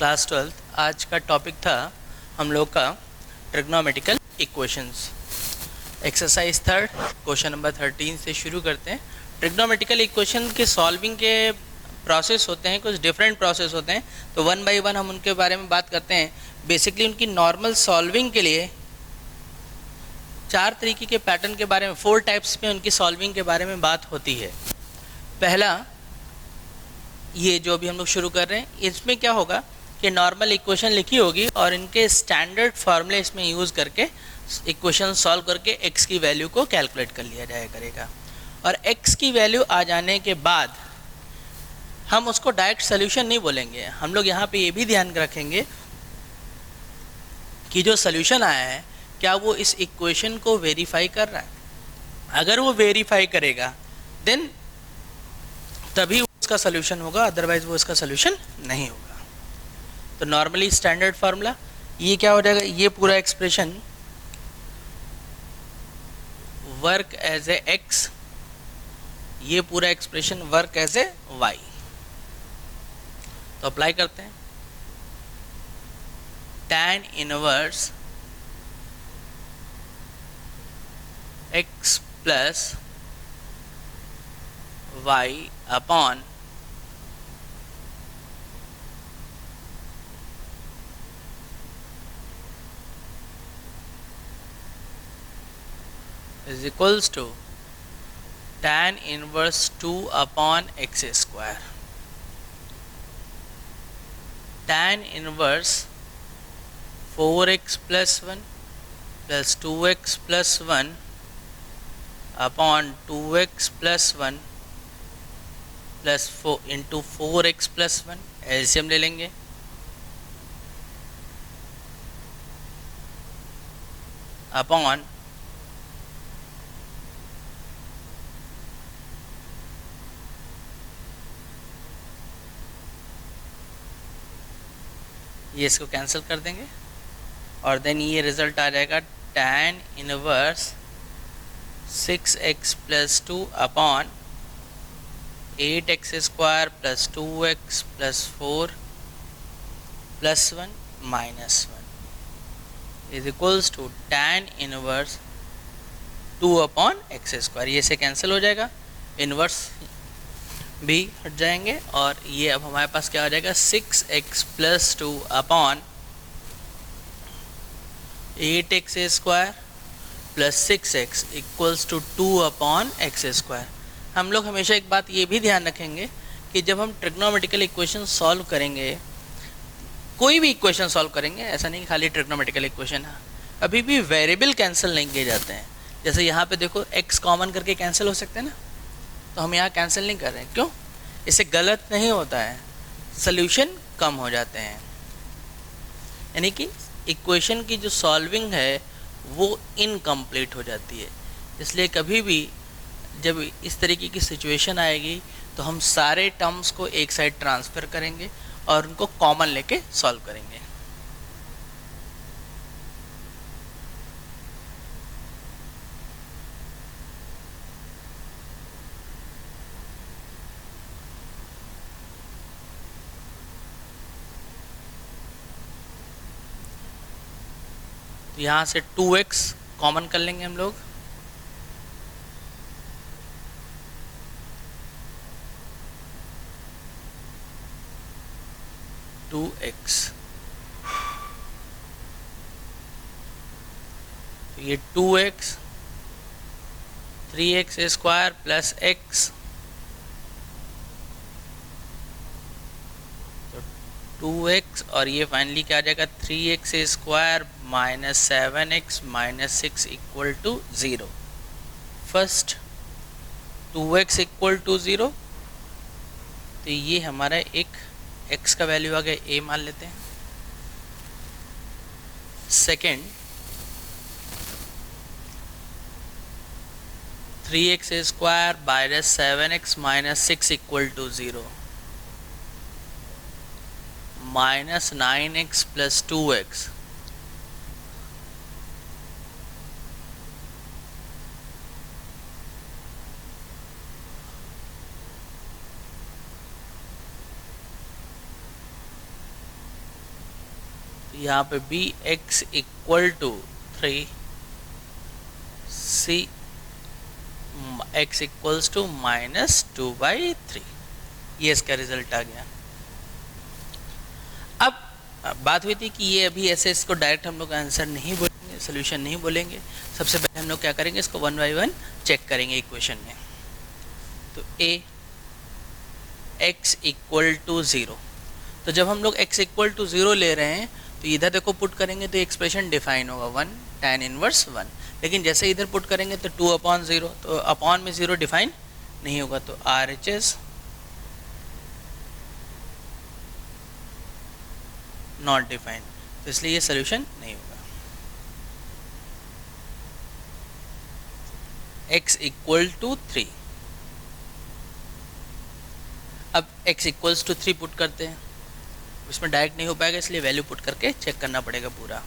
Class 12 आज का topic था हम लोग का trigonometrical equations. Exercise third question number 13 से शुरू करते हैं। ट्रिग्नोमेट्रिकल इक्वेशन के सॉल्विंग के प्रोसेस होते हैं, कुछ डिफरेंट प्रोसेस होते हैं, तो वन बाय वन हम उनके बारे में बात करते हैं। बेसिकली उनकी नॉर्मल सॉल्विंग के लिए चार तरीके के पैटर्न के बारे में, 4 टाइप्स में उनकी सॉल्विंग के बारे में बात होती है। पहला, ये जो भी हम लोग शुरू कर रहे हैं, इसमें क्या होगा कि नॉर्मल इक्वेशन लिखी होगी और इनके स्टैंडर्ड फार्मूले इसमें यूज़ करके इक्वेशन सॉल्व करके x की वैल्यू को कैलकुलेट कर लिया जाया करेगा। और x की वैल्यू आ जाने के बाद हम उसको डायरेक्ट सोल्यूशन नहीं बोलेंगे, हम लोग यहाँ पे ये भी ध्यान रखेंगे कि जो सोल्यूशन आया है क्या वो इस इक्वेशन को वेरीफाई कर रहा है। अगर वो वेरीफाई करेगा देन तभी उसका सोल्यूशन होगा, अदरवाइज वो इसका सोल्यूशन नहीं होगा। तो नॉर्मली स्टैंडर्ड फार्मूला ये क्या हो जाएगा, ये पूरा expression work as a x, ये पूरा expression work as a y. तो अप्लाई करते हैं। tan inverse x plus y upon is equals to tan inverse 2 upon x square. Tan inverse 4x plus 1 plus 2x plus 1 upon 2x plus 1 plus 4 into 4x plus 1, LCM ले लेंगे। Upon ये इसको cancel कर देंगे और then ये result आ जाएगा tan inverse 6x plus 2 upon 8x square plus 2x plus 4 plus 1 minus 1 is equals to tan inverse 2 upon x square. ये से कैंसिल हो जाएगा, इनवर्स भी हट जाएंगे और ये अब हमारे पास क्या हो जाएगा 6x plus 2 upon 8x square plus 6x equals to 2 upon x square. हम लोग हमेशा एक बात ये भी ध्यान रखेंगे कि जब हम ट्रिग्नोमेट्रिकल इक्वेशन सॉल्व करेंगे, कोई भी इक्वेशन सॉल्व करेंगे, ऐसा नहीं खाली ट्रिग्नोमेट्रिकल इक्वेशन है, अभी भी वेरिएबल कैंसिल नहीं किए जाते हैं। जैसे यहाँ पे देखो x कॉमन करके कैंसिल हो सकते हैं ना, तो हम यहाँ कैंसिल नहीं कर रहे हैं। क्यों? इससे गलत नहीं होता है, सोल्यूशन कम हो जाते हैं। यानी कि इक्वेशन की जो सॉल्विंग है वो इनकम्प्लीट हो जाती है। इसलिए कभी भी जब इस तरीके की सिचुएशन आएगी तो हम सारे टर्म्स को एक साइड ट्रांसफ़र करेंगे और उनको कॉमन लेके सॉल्व करेंगे। तो यहाँ से 2x कॉमन कर लेंगे हम लोग, तो ये 2x 3x square plus x, तो 2x और ये फाइनली क्या आ जाएगा 3x square minus 7x minus 6 equal to 0। First 2x equal to 0, तो ये हमारा एक x का वैल्यू आ गया a मान लेते हैं। Second 3x square minus 7x minus 6 equal to 0, minus 9x plus 2x, तो यहाँ पे b x equal to 3, c x equals to -2/3, ये इसका रिजल्ट आ गया। अब बात हुई थी कि ये अभी ऐसे इसको डायरेक्ट हम लोग आंसर नहीं बोलेंगे, सोल्यूशन नहीं बोलेंगे, सबसे पहले हम लोग क्या करेंगे, इसको 1 बाय 1 चेक करेंगे इक्वेशन में। तो ए x इक्वल टू 0, तो जब हम लोग x इक्वल टू 0 ले रहे हैं तो इधर देखो पुट करेंगे तो एक्सप्रेशन डिफाइन होगा 1 tan इनवर्स 1, लेकिन जैसे इधर पुट करेंगे तो 2/0, तो अपॉन में 0 डिफाइन नहीं होगा, तो RHS नॉट डिफाइंड, तो इसलिए ये सोल्यूशन नहीं होगा। x इक्वल टू 3, अब x इक्वल्स टू 3 पुट करते हैं, इसमें डायरेक्ट नहीं हो पाएगा इसलिए वैल्यू पुट करके चेक करना पड़ेगा पूरा।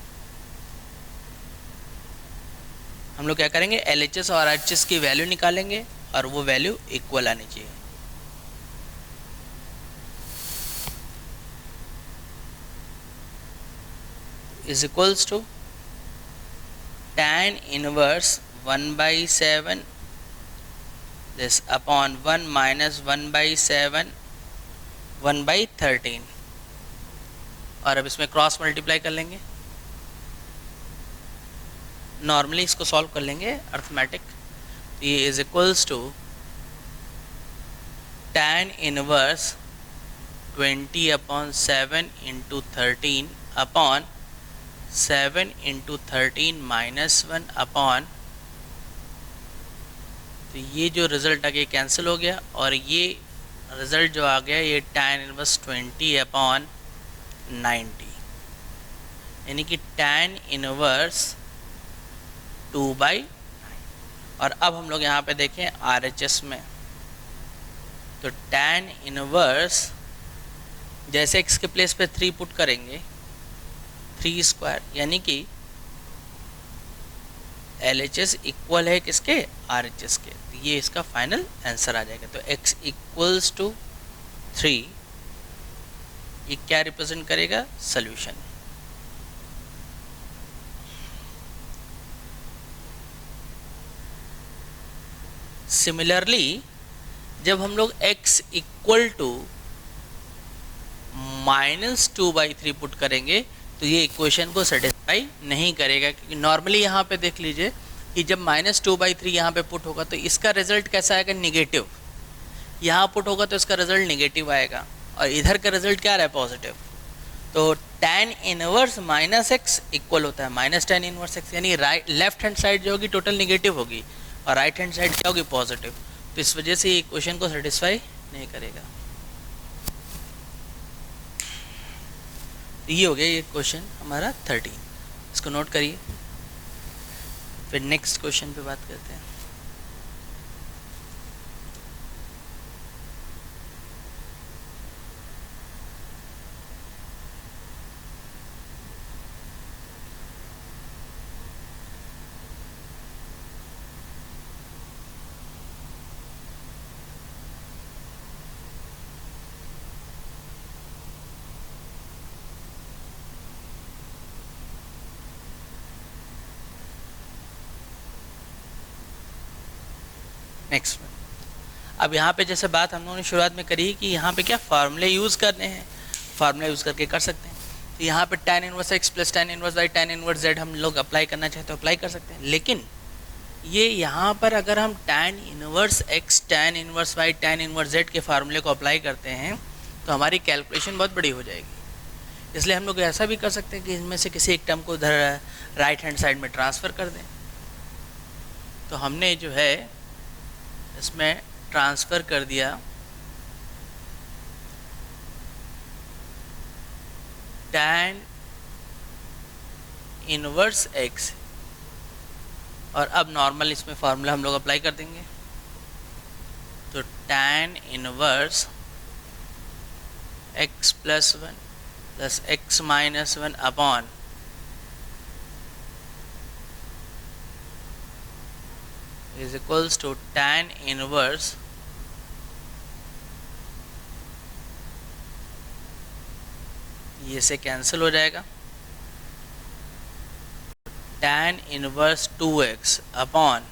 हम लोग क्या करेंगे, LHS और RHS की वैल्यू निकालेंगे और वो वैल्यू इक्वल आनी चाहिए। Is equals to tan inverse 1/7 this upon 1 minus 1/7 1/13, और अब इसमें क्रॉस मल्टीप्लाई कर लेंगे, नॉर्मली इसको सॉल्व कर लेंगे अर्थमेटिक, तो ये is equals to tan inverse 20/7 into 13 upon 7 into 13 -1 upon, तो ये जो रिज़ल्ट आ गया कैंसिल हो गया, और ये रिज़ल्ट जो आ गया ये tan इनवर्स 20/90, यानी कि tan इनवर्स 2/9। और अब हम लोग यहाँ पे देखें RHS में, तो tan इनवर्स जैसे x के प्लेस पे 3 पुट करेंगे 3 स्क्वायर, यानी कि LHS इक्वल है किसके, RHS के, तो ये इसका फाइनल आंसर आ जाएगा। तो x इक्वल्स टू 3, ये क्या रिप्रेजेंट करेगा, सॉल्यूशन। सिमिलरली जब हम लोग x इक्वल टू -2/3 पुट करेंगे तो ये इक्वेशन को सेटिस्फाई नहीं करेगा, क्योंकि नॉर्मली यहाँ पे देख लीजिए कि जब -2/3 यहाँ पे पुट होगा तो इसका रिजल्ट कैसा आएगा, निगेटिव। यहाँ पुट होगा तो इसका रिजल्ट निगेटिव आएगा, और इधर का रिजल्ट क्या रहा है, पॉजिटिव। तो tan इनवर्स -x इक्वल होता है -tan इनवर्स x, यानी राइट लेफ्ट हैंड साइड जो होगी टोटल निगेटिव होगी और राइट हैंड साइड क्या होगी, पॉजिटिव। तो इस वजह से ये इक्वेशन को सेटिस्फाई नहीं करेगा। ये हो गया ये क्वेश्चन हमारा 13, इसको नोट करिए, फिर नेक्स्ट क्वेश्चन पे बात करते हैं। नेक्स्ट में अब यहाँ पे जैसे बात हम लोगों ने शुरुआत में करी कि यहाँ पे क्या फार्मूले यूज़ करने हैं, फार्मूला यूज़ करके कर सकते हैं। तो यहाँ पे tan inverse x plus tan inverse y tan inverse z हम लोग अप्लाई करना चाहें तो अप्लाई कर सकते हैं, लेकिन ये यहाँ पर अगर हम tan inverse x tan inverse y tan inverse z के फार्मूले को अप्लाई करते हैं तो हमारी कैलकुलेशन बहुत बड़ी हो जाएगी। इसलिए हम लोग ऐसा भी कर सकते हैं कि इनमें से किसी एक टर्म को उधर राइट हैंड साइड में ट्रांसफ़र कर दें। तो हमने जो है इसमें ट्रांसफ़र कर दिया tan इनवर्स x, और अब नॉर्मल इसमें फार्मूला हम लोग अप्लाई कर देंगे। तो tan inverse x plus 1 plus x minus 1 upon is equals to tan inverse ये से कैंसिल हो जाएगा, tan inverse 2x upon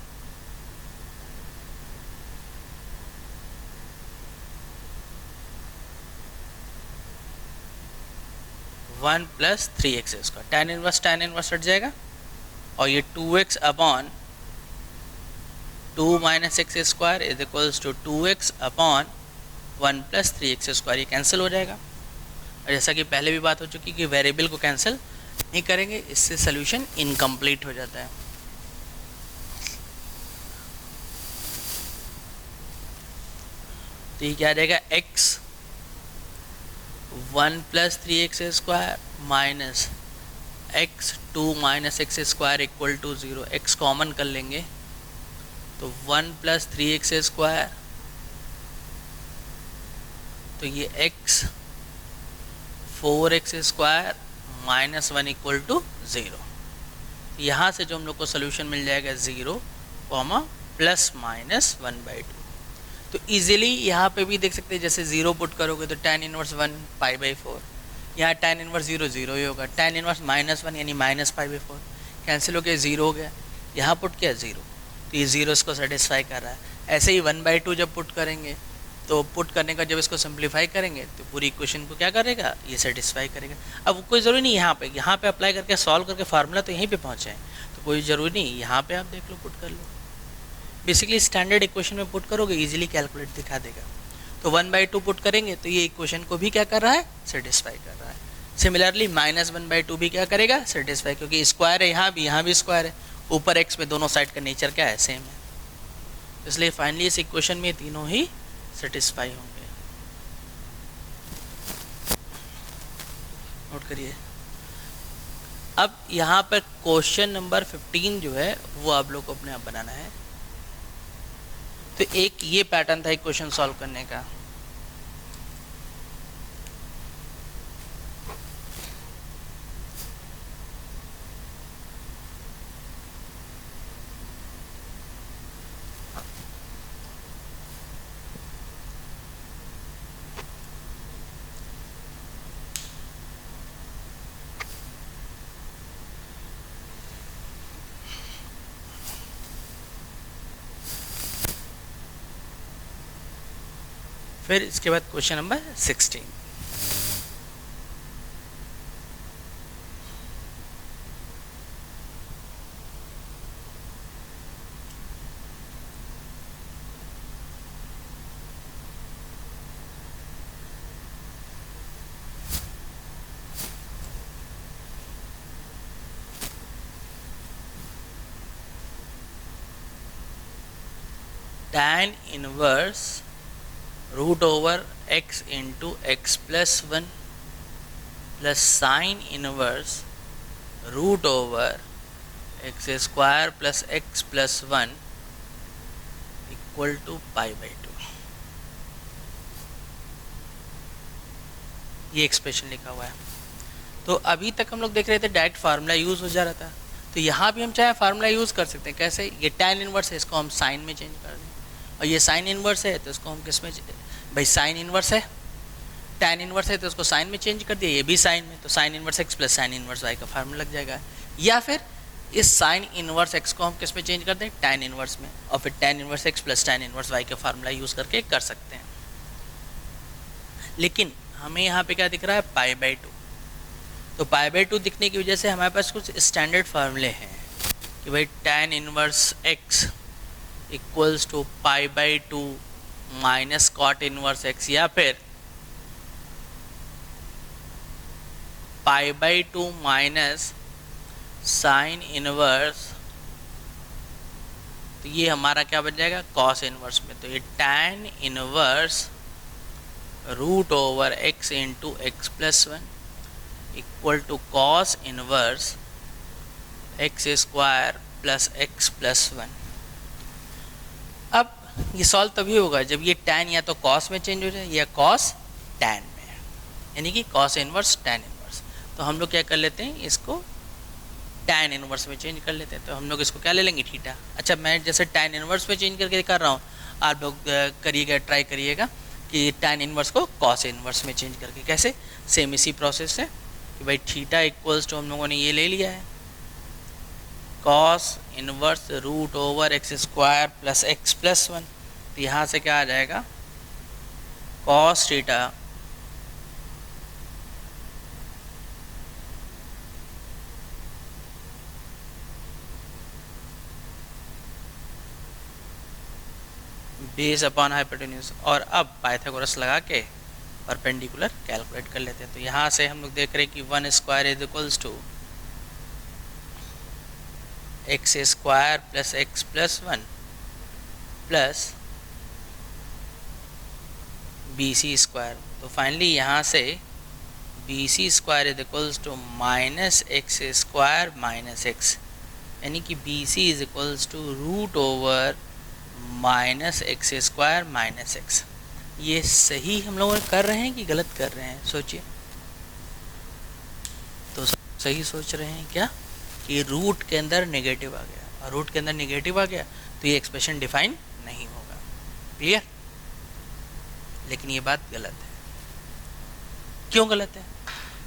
one plus 3x square. tan inverse हट जाएगा और ये 2x upon 2 minus x square is equals to 2x upon 1 plus 3x square, ये cancel हो जाएगा। और जैसा कि पहले भी बात हो चुकी कि वेरिएबल को कैंसिल नहीं करेंगे, इससे सोल्यूशन इनकम्प्लीट हो जाता है। तो ये क्या आ जाएगा, x 1 plus 3x square minus x 2 minus x square equal to 0। x common कर लेंगे तो 1 प्लस 3x स्क्वायर, तो ये x 4x square minus 1 equal to 0। यहाँ से जो हम लोग को सोल्यूशन मिल जाएगा 0 कॉमा प्लस माइनस 1/2। तो इजीली यहाँ पे भी देख सकते हैं, जैसे 0 पुट करोगे तो tan इनवर्स 1 π/4, यहाँ tan इनवर्स 0 0 ही होगा, tan इनवर्स -1 यानी माइनस π/4 कैंसिल हो गया, 0 हो गया, यहाँ पुट किया 0, तो ये 0 इसको सेटिस्फाई कर रहा है। ऐसे ही 1/2 जब पुट करेंगे तो पुट करने का जब इसको सिंप्लीफाई करेंगे तो पूरी इक्वेशन को क्या करेगा, ये सेटिस्फाई करेगा। अब कोई ज़रूरी नहीं यहाँ पे अप्लाई करके सॉल्व करके फार्मूला तो यहीं पे पहुँचे हैं, तो कोई ज़रूरी नहीं यहाँ पे आप देख लो, पुट कर लो। बेसिकली स्टैंडर्ड इक्वेशन में पुट करोगे इजीली कैलकुलेट दिखा देगा। तो 1/2 पुट करेंगे तो ये इक्वेशन को भी क्या कर रहा है, सेटिस्फाई कर रहा है। सिमिलरली -1/2 भी क्या करेगा, सेटिस्फाई, क्योंकि स्क्वायर है यहाँ भी स्क्वायर है, ऊपर एक्स में दोनों साइड का नेचर क्या है, सेम है। इसलिए फाइनली इस इक्वेशन में तीनों ही सेटिस्फाई होंगे। नोट करिए। अब यहाँ पर क्वेश्चन नंबर 15 जो है वो आप लोग को अपने आप बनाना है। तो एक ये पैटर्न था इक्वेशन सॉल्व करने का। फिर इसके बाद question number 16। tan inverse root over x into x plus 1 plus sine inverse root over x square plus x plus 1 equal to π/2। ये एक्सप्रेशन लिखा हुआ है। तो अभी तक हम लोग देख रहे थे डायरेक्ट फार्मूला यूज़ हो जा रहा था, तो यहाँ भी हम चाहे फार्मूला यूज़ कर सकते हैं। कैसे, ये tan इनवर्स है, इसको हम साइन में चेंज कर दें, और ये साइन इनवर्स है तो इसको हम किस में, भाई साइन इनवर्स है, tan इनवर्स है तो इसको साइन में चेंज कर दिया, ये भी साइन में, तो sign inverse x plus sine inverse y का फार्मूला लग जाएगा। या फिर इस साइन इनवर्स x को हम किस में चेंज कर दें, tan इनवर्स में, और फिर tan inverse x plus tan inverse y का फार्मूला यूज़ करके कर सकते हैं। लेकिन हमें यहाँ पे क्या दिख रहा है, π/2। तो π/2 दिखने की वजह से हमारे पास कुछ स्टैंडर्ड फार्मूले हैं कि भाई tan inverse x equals to π/2 minus cot inverse x, या फिर π/2 माइनस साइन इनवर्स, तो ये हमारा क्या बन जाएगा, कॉस इनवर्स में। तो ये tan inverse root over x into x plus 1 equal to cos inverse x square plus x plus 1। अब ये सॉल्व तभी होगा जब ये tan या तो cos में चेंज हो जाए या cos tan में, यानी कि cos इनवर्स tan इनवर्स। तो हम लोग क्या कर लेते हैं, इसको tan इनवर्स में चेंज कर लेते हैं। तो हम लोग इसको क्या ले लेंगे, थीटा। अच्छा, मैं जैसे tan इनवर्स में चेंज करके कर रहा हूँ, आप लोग करिएगा, ट्राई करिएगा कि tan इनवर्स को cos इनवर्स में चेंज करके। कैसे, सेम इसी प्रोसेस से कि भाई थीटा इक्वल्स टू हम लोगों ने ये ले लिया है cos inverse root over x square plus x plus one, तो यहाँ से क्या आ जाएगा cos theta base upon hypotenuse. और अब पाइथागोरस लगा के परपेंडिकुलर कैलकुलेट कर लेते हैं। तो यहाँ से हम लोग देख रहे हैं कि 1 square is equals to x square plus x plus one plus b c square. तो फाइनली यहाँ से b c square is equals to minus x square minus x, यानी कि b c is equals to root over minus x square minus x. ये सही हम लोग कर रहे हैं कि गलत कर रहे हैं, सोचिए। तो सही सोच रहे हैं क्या कि रूट के अंदर नेगेटिव आ गया, और रूट के अंदर नेगेटिव आ गया तो ये एक्सप्रेशन डिफाइन नहीं होगा। क्लियर? लेकिन ये बात गलत है। क्यों गलत है?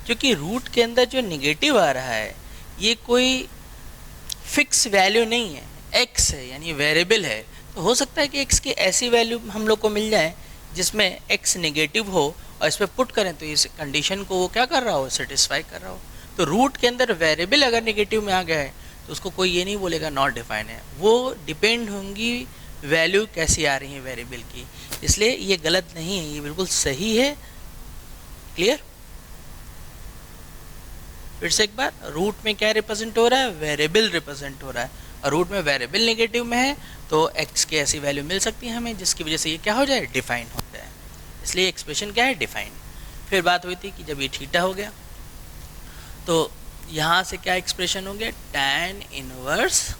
क्योंकि रूट के अंदर जो नेगेटिव आ रहा है ये कोई फिक्स वैल्यू नहीं है, एक्स है यानी वेरिएबल है। तो हो सकता है कि एक्स की ऐसी वैल्यू हम लोग को मिल जाए जिसमें एक्स नेगेटिव हो और इस पर पुट करें तो इस कंडीशन को वो क्या कर रहा हो, सेटिस्फाई कर रहा हो। तो रूट के अंदर वेरिएबल अगर नेगेटिव में आ गया है तो उसको कोई ये नहीं बोलेगा नॉट डिफाइन है, वो डिपेंड होंगी वैल्यू कैसी आ रही है वेरिएबल की। इसलिए ये गलत नहीं है, ये बिल्कुल सही है। क्लियर? फिर से एक बार, रूट में क्या रिप्रेजेंट हो रहा है, वेरिएबल रिप्रेजेंट हो रहा है, और रूट में वेरिएबल नेगेटिव में है तो एक्स की ऐसी वैल्यू मिल सकती है हमें जिसकी वजह से ये क्या हो जाए, डिफाइन हो जाए। इसलिए एक्सप्रेशन क्या है, डिफाइन। फिर बात हुई थी कि जब ये थीटा हो गया तो यहाँ से क्या एक्सप्रेशन हो गया, tan inverse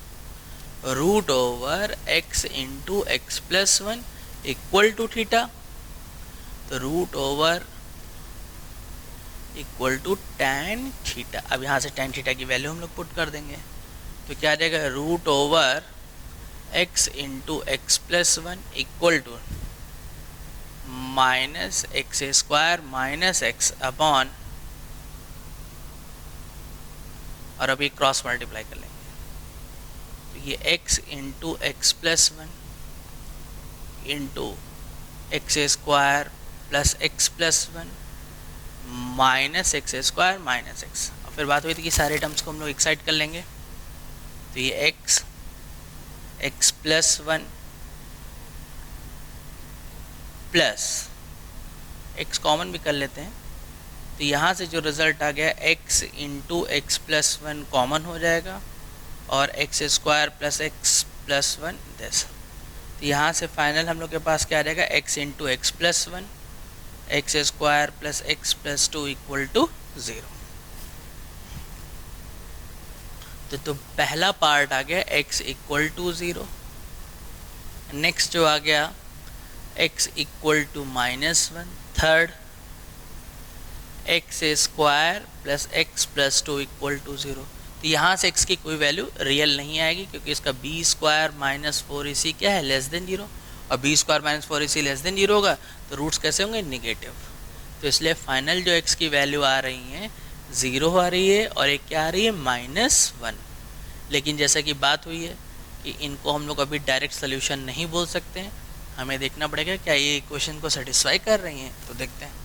root over x into x plus one equal to theta. तो root over equal to tan theta. अब यहाँ से tan थीटा की वैल्यू हम लोग पुट कर देंगे तो क्या आ जाएगा, root over x into x plus one equal to minus x square minus x upon, और अभी क्रॉस मल्टीप्लाई कर लेंगे तो ये x into x plus one into x square plus x plus one minus x square minus x. और फिर बात हुई थी कि सारे टर्म्स को हम लोग एक साइड कर लेंगे तो ये x plus one plus x common भी कर लेते हैं तो यहाँ से जो रिज़ल्ट आ गया x into x plus one common हो जाएगा और x square plus x plus one this. तो यहाँ से फाइनल हम लोग के पास क्या आ जाएगा, x into x plus one x square plus x plus two equal to zero. तो पहला पार्ट आ गया x equal to zero. Next जो आ गया x equal to minus one. Third x square plus x plus two equal to zero. तो यहाँ से x की कोई वैल्यू रियल नहीं आएगी क्योंकि इसका बी स्क्वायर माइनस फोर इसी क्या है, लेस देन जीरो, और बी स्क्वायर माइनस फोर इसी लेस देन जीरो होगा तो रूट्स कैसे होंगे, निगेटिव। तो इसलिए फाइनल जो x की वैल्यू आ रही है ज़ीरो आ रही है और एक क्या आ रही है, माइनस वन। लेकिन जैसा कि बात हुई है कि इनको हम लोग अभी डायरेक्ट सोल्यूशन नहीं बोल सकते हैं, हमें देखना पड़ेगा क्या ये इक्वेशन को सेटिस्फाई कर रही हैं। तो देखते हैं।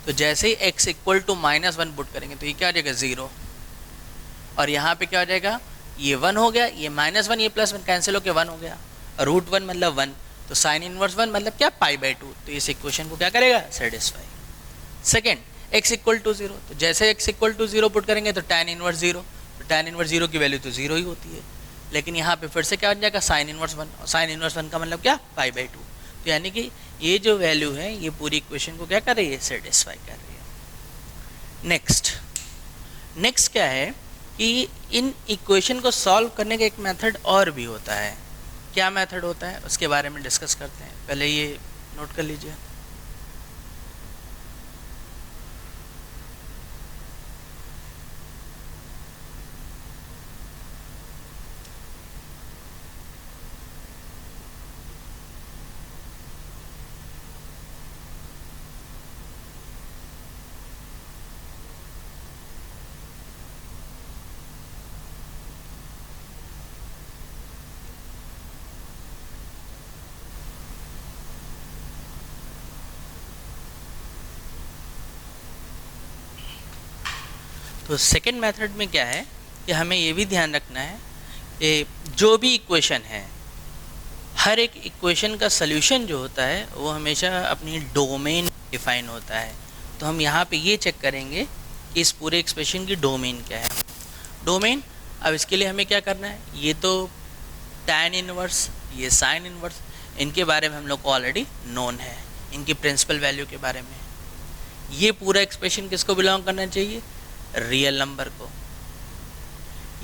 तो जैसे ही x equal to minus one put करेंगे तो ये क्या हो जाएगा, ज़ीरो, और यहाँ पे क्या हो जाएगा, ये वन हो गया, ये माइनस वन ये प्लस वन कैंसिल होकर वन हो गया, रूट वन मतलब वन, तो साइन इनवर्स वन मतलब क्या, पाई बाई टू। तो इस इक्वेशन को क्या करेगा, satisfy. Second x equal to zero, तो जैसे x equal to zero put करेंगे तो tan इनवर्स ज़ीरो, तो tan इनवर्स ज़ीरो की वैल्यू तो ज़ीरो ही होती है। लेकिन यहाँ पे फिर से क्या बन जाएगा, साइन इनवर्स वन, और साइन इनवर्स वन का मतलब क्या, पाई बाई टू। तो यानी कि ये जो वैल्यू है ये पूरी इक्वेशन को क्या कर रही है, सेटिस्फाई कर रही है। नेक्स्ट क्या है कि इन इक्वेशन को सॉल्व करने का एक मेथड और भी होता है। क्या मेथड होता है उसके बारे में डिस्कस करते हैं। पहले ये नोट कर लीजिए। तो सेकेंड मेथड में क्या है कि हमें ये भी ध्यान रखना है कि जो भी इक्वेशन है, हर एक इक्वेशन का सल्यूशन जो होता है वो हमेशा अपनी डोमेन डिफाइन होता है। तो हम यहाँ पे ये चेक करेंगे कि इस पूरे एक्सप्रेशन की डोमेन क्या है। डोमेन, अब इसके लिए हमें क्या करना है, ये तो tan इनवर्स, ये sin इनवर्स, इनके बारे में हम लोग को ऑलरेडी नोन है, इनकी प्रिंसिपल वैल्यू के बारे में। ये पूरा एक्सप्रेशन किसको बिलोंग करना चाहिए, रियल नंबर को।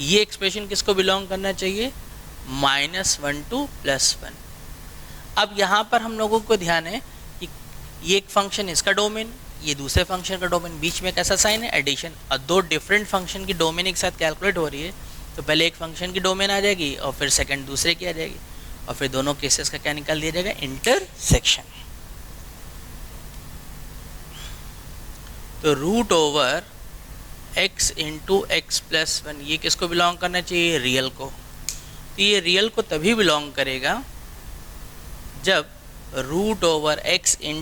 ये एक्सप्रेशन किसको बिलोंग करना चाहिए, -1 to +1। अब यहाँ पर हम लोगों को ध्यान है कि ये एक फंक्शन इसका डोमेन, ये दूसरे फंक्शन का डोमेन, बीच में कैसा साइन है, एडिशन, और दो डिफरेंट फंक्शन की डोमेन एक साथ कैलकुलेट हो रही है। तो पहले एक फंक्शन की डोमेन आ जाएगी और फिर सेकंड दूसरे की आ जाएगी, और फिर दोनों केसेस का क्या निकाल दिया जाएगा, इंटरसेक्शन। तो √x × x+1 ये किसको बिलोंग करना चाहिए, रियल को। तो ये रियल को तभी बिलोंग करेगा जब √x ×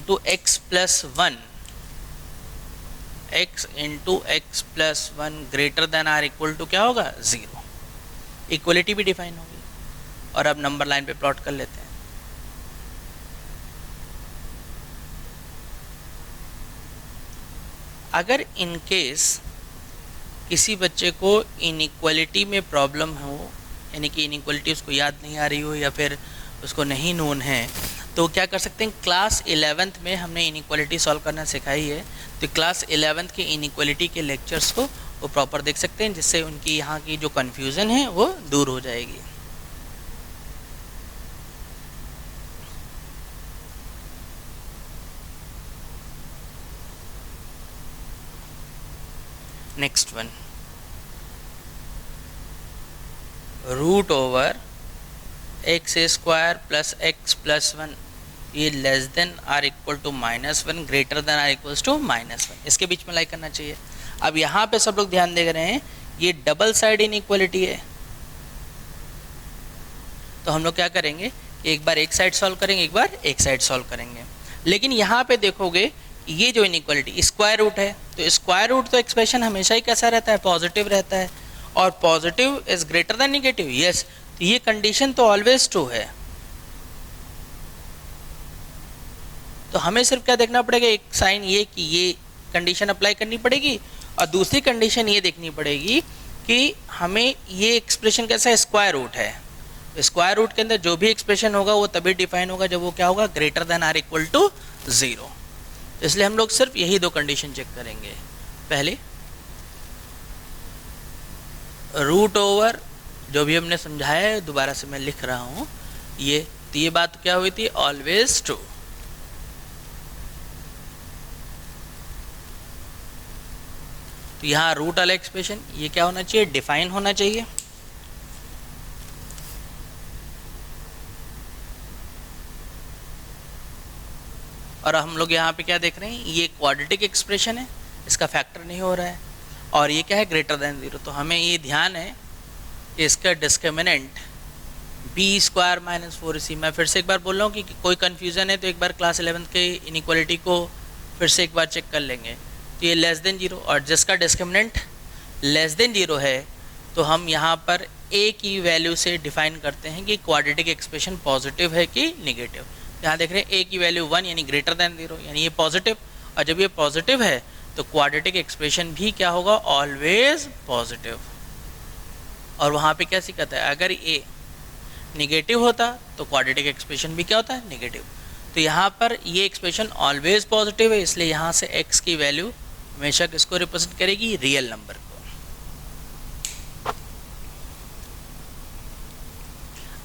x+1 greater than or equal to क्या होगा, 0। इक्वलिटी भी डिफाइन होगी। और अब नंबर लाइन पे प्लॉट कर लेते हैं। अगर इन केस किसी बच्चे को इनइक्वलिटी में प्रॉब्लम हो, यानी कि इनइक्वलिटी उसको याद नहीं आ रही हो या फिर उसको नहीं नोन है, तो क्या कर सकते हैं, क्लास 11th में हमने इनइक्वलिटी सॉल्व करना सिखाई है। तो क्लास 11th के इनइक्वलिटी के लेक्चर्स को वो प्रॉपर देख सकते हैं, जिससे उनकी यहाँ की जो कन्फ्यूज़न है वो दूर हो जाएगी। नेक्स्ट वन, √x² + x+1 ये less than or equal to -1 greater than or equals to -1, इसके बीच में लाइक करना चाहिए। अब यहाँ पे सब लोग ध्यान दे रहे हैं, ये डबल साइड इनइक्वलिटी है। तो हम लोग क्या करेंगे कि एक बार एक साइड सॉल्व करेंगे, एक बार एक साइड सॉल्व करेंगे। लेकिन यहाँ पे देखोगे ये जो इनइक्वलिटी स्क्वायर रूट है, तो स्क्वायर रूट तो एक्सप्रेशन हमेशा ही कैसा रहता है, पॉजिटिव रहता है। और positive is greater than negative, yes. तो ये कंडीशन तो ऑलवेज ट्रू है। तो हमें सिर्फ क्या देखना पड़ेगा, एक साइन ये कि ये कंडीशन अप्लाई करनी पड़ेगी, और दूसरी कंडीशन ये देखनी पड़ेगी कि हमें ये एक्सप्रेशन कैसा है, स्क्वायर रूट है। स्क्वायर रूट के अंदर जो भी एक्सप्रेशन होगा वो तभी डिफाइन होगा जब वो क्या होगा, greater than or equal to 0। इसलिए हम लोग सिर्फ यही दो कंडीशन चेक करेंगे। पहले √ जो भी हमने समझाया है दोबारा से मैं लिख रहा हूँ, ये बात क्या हुई थी, ऑलवेज ट्रू। तो यहाँ रूट वाला एक्सप्रेशन ये क्या होना चाहिए, डिफाइन होना चाहिए। और हम लोग यहाँ पे क्या देख रहे हैं, ये क्वाड्रेटिक एक्सप्रेशन है, इसका फैक्टर नहीं हो रहा है, और ये क्या है, ग्रेटर देन 0। तो हमें ये ध्यान है कि इसका डिस्क्रिमिनेंट b² - 4c। मैं फिर से एक बार बोल रहा हूँ कि कोई कन्फ्यूज़न है तो एक बार क्लास 11th के इनइक्वलिटी को फिर से एक बार चेक कर लेंगे। तो ये लेस देन 0, और जिसका डिस्क्रिमिनेंट लेस देन 0 है तो हम यहाँ पर a की वैल्यू से डिफाइन करते हैं कि क्वाड्रेटिक एक्सप्रेशन पॉजिटिव है कि निगेटिव। यहाँ देख रहे हैं a की वैल्यू 1 यानी ग्रेटर देन 0, यानी ये पॉजिटिव। और जब ये पॉजिटिव है तो क्वाड्रेटिक एक्सप्रेशन भी क्या होगा, ऑलवेज पॉजिटिव। और वहाँ पे क्या सीखता है, अगर a निगेटिव होता तो क्वाड्रेटिक एक्सप्रेशन भी क्या होता है, निगेटिव। तो यहाँ पर ये एक्सप्रेशन ऑलवेज पॉजिटिव है, इसलिए यहाँ से x की वैल्यू हमेशा किसको रिप्रेजेंट करेगी, रियल नंबर को।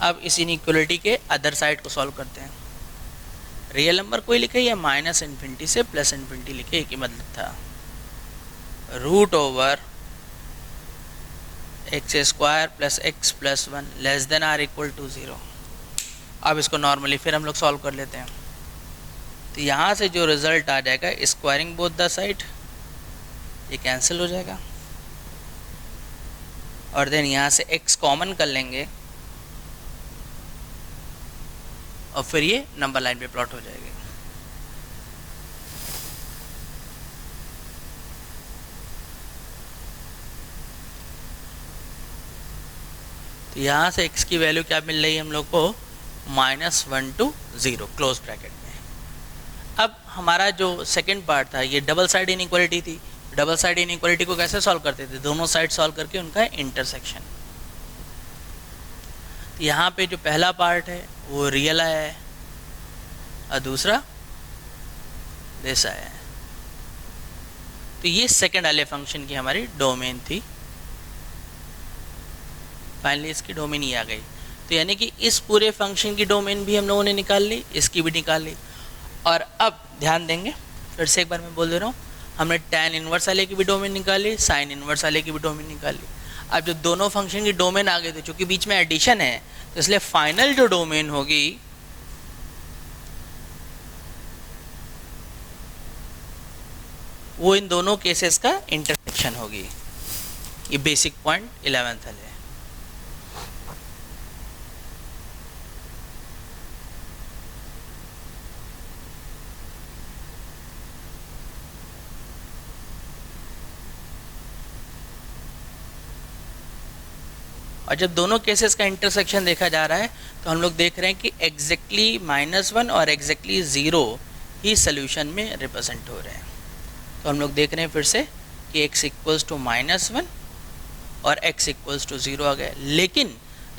अब इस इनइक्वलिटी के अदर साइड को सॉल्व करते हैं। रियल नंबर कोई लिखे या -∞ से +∞ लिखे, एक ही मतलब था। √x² + x+1 less than or equal to 0। अब इसको नॉर्मली फिर हम लोग सॉल्व कर लेते हैं। तो यहाँ से जो रिजल्ट आ जाएगा, स्क्वायरिंग बोथ द साइड, ये कैंसिल हो जाएगा, और देन यहाँ से x कॉमन कर लेंगे, और फिर ये नंबर लाइन पे प्लॉट हो जाएगी। तो यहाँ से x की वैल्यू क्या मिल रही है हम लोग को, -1 to 0 क्लोज ब्रैकेट में। अब हमारा जो सेकंड पार्ट था ये डबल साइड इनइक्वालिटी थी। डबल साइड इनइक्वालिटी को कैसे सॉल्व करते थे, दोनों साइड सॉल्व करके उनका इंटरसेक्शन। तो यहाँ पे जो पहला पार्ट है वो रियल आया है और दूसरा दिस आया है। तो ये सेकंड वाले फंक्शन की हमारी डोमेन थी। फाइनली इसकी डोमेन ही आ गई। तो यानी कि इस पूरे फंक्शन की डोमेन भी हम लोगों ने निकाल ली, इसकी भी निकाल ली। और अब ध्यान देंगे, फिर से एक बार मैं बोल दे रहा हूँ, हमने tan इनवर्स वाले की भी डोमेन निकाली, sin इनवर्स वाले की भी डोमेन निकाली। अब जो दोनों फंक्शन की डोमेन आ गई थी, चूँकि बीच में एडिशन है तो इसलिए फाइनल जो डोमेन होगी वो इन दोनों केसेस का इंटरसेक्शन होगी। ये बेसिक पॉइंट 11th है। और जब दोनों केसेस का इंटरसेक्शन देखा जा रहा है तो हम लोग देख रहे हैं कि एग्जैक्टली -1 और एग्जैक्टली 0 ही सोल्यूशन में रिप्रेजेंट हो रहे हैं। तो हम लोग देख रहे हैं फिर से कि x इक्वल्स टू -1 और x इक्वल्स टू 0 आ गया। लेकिन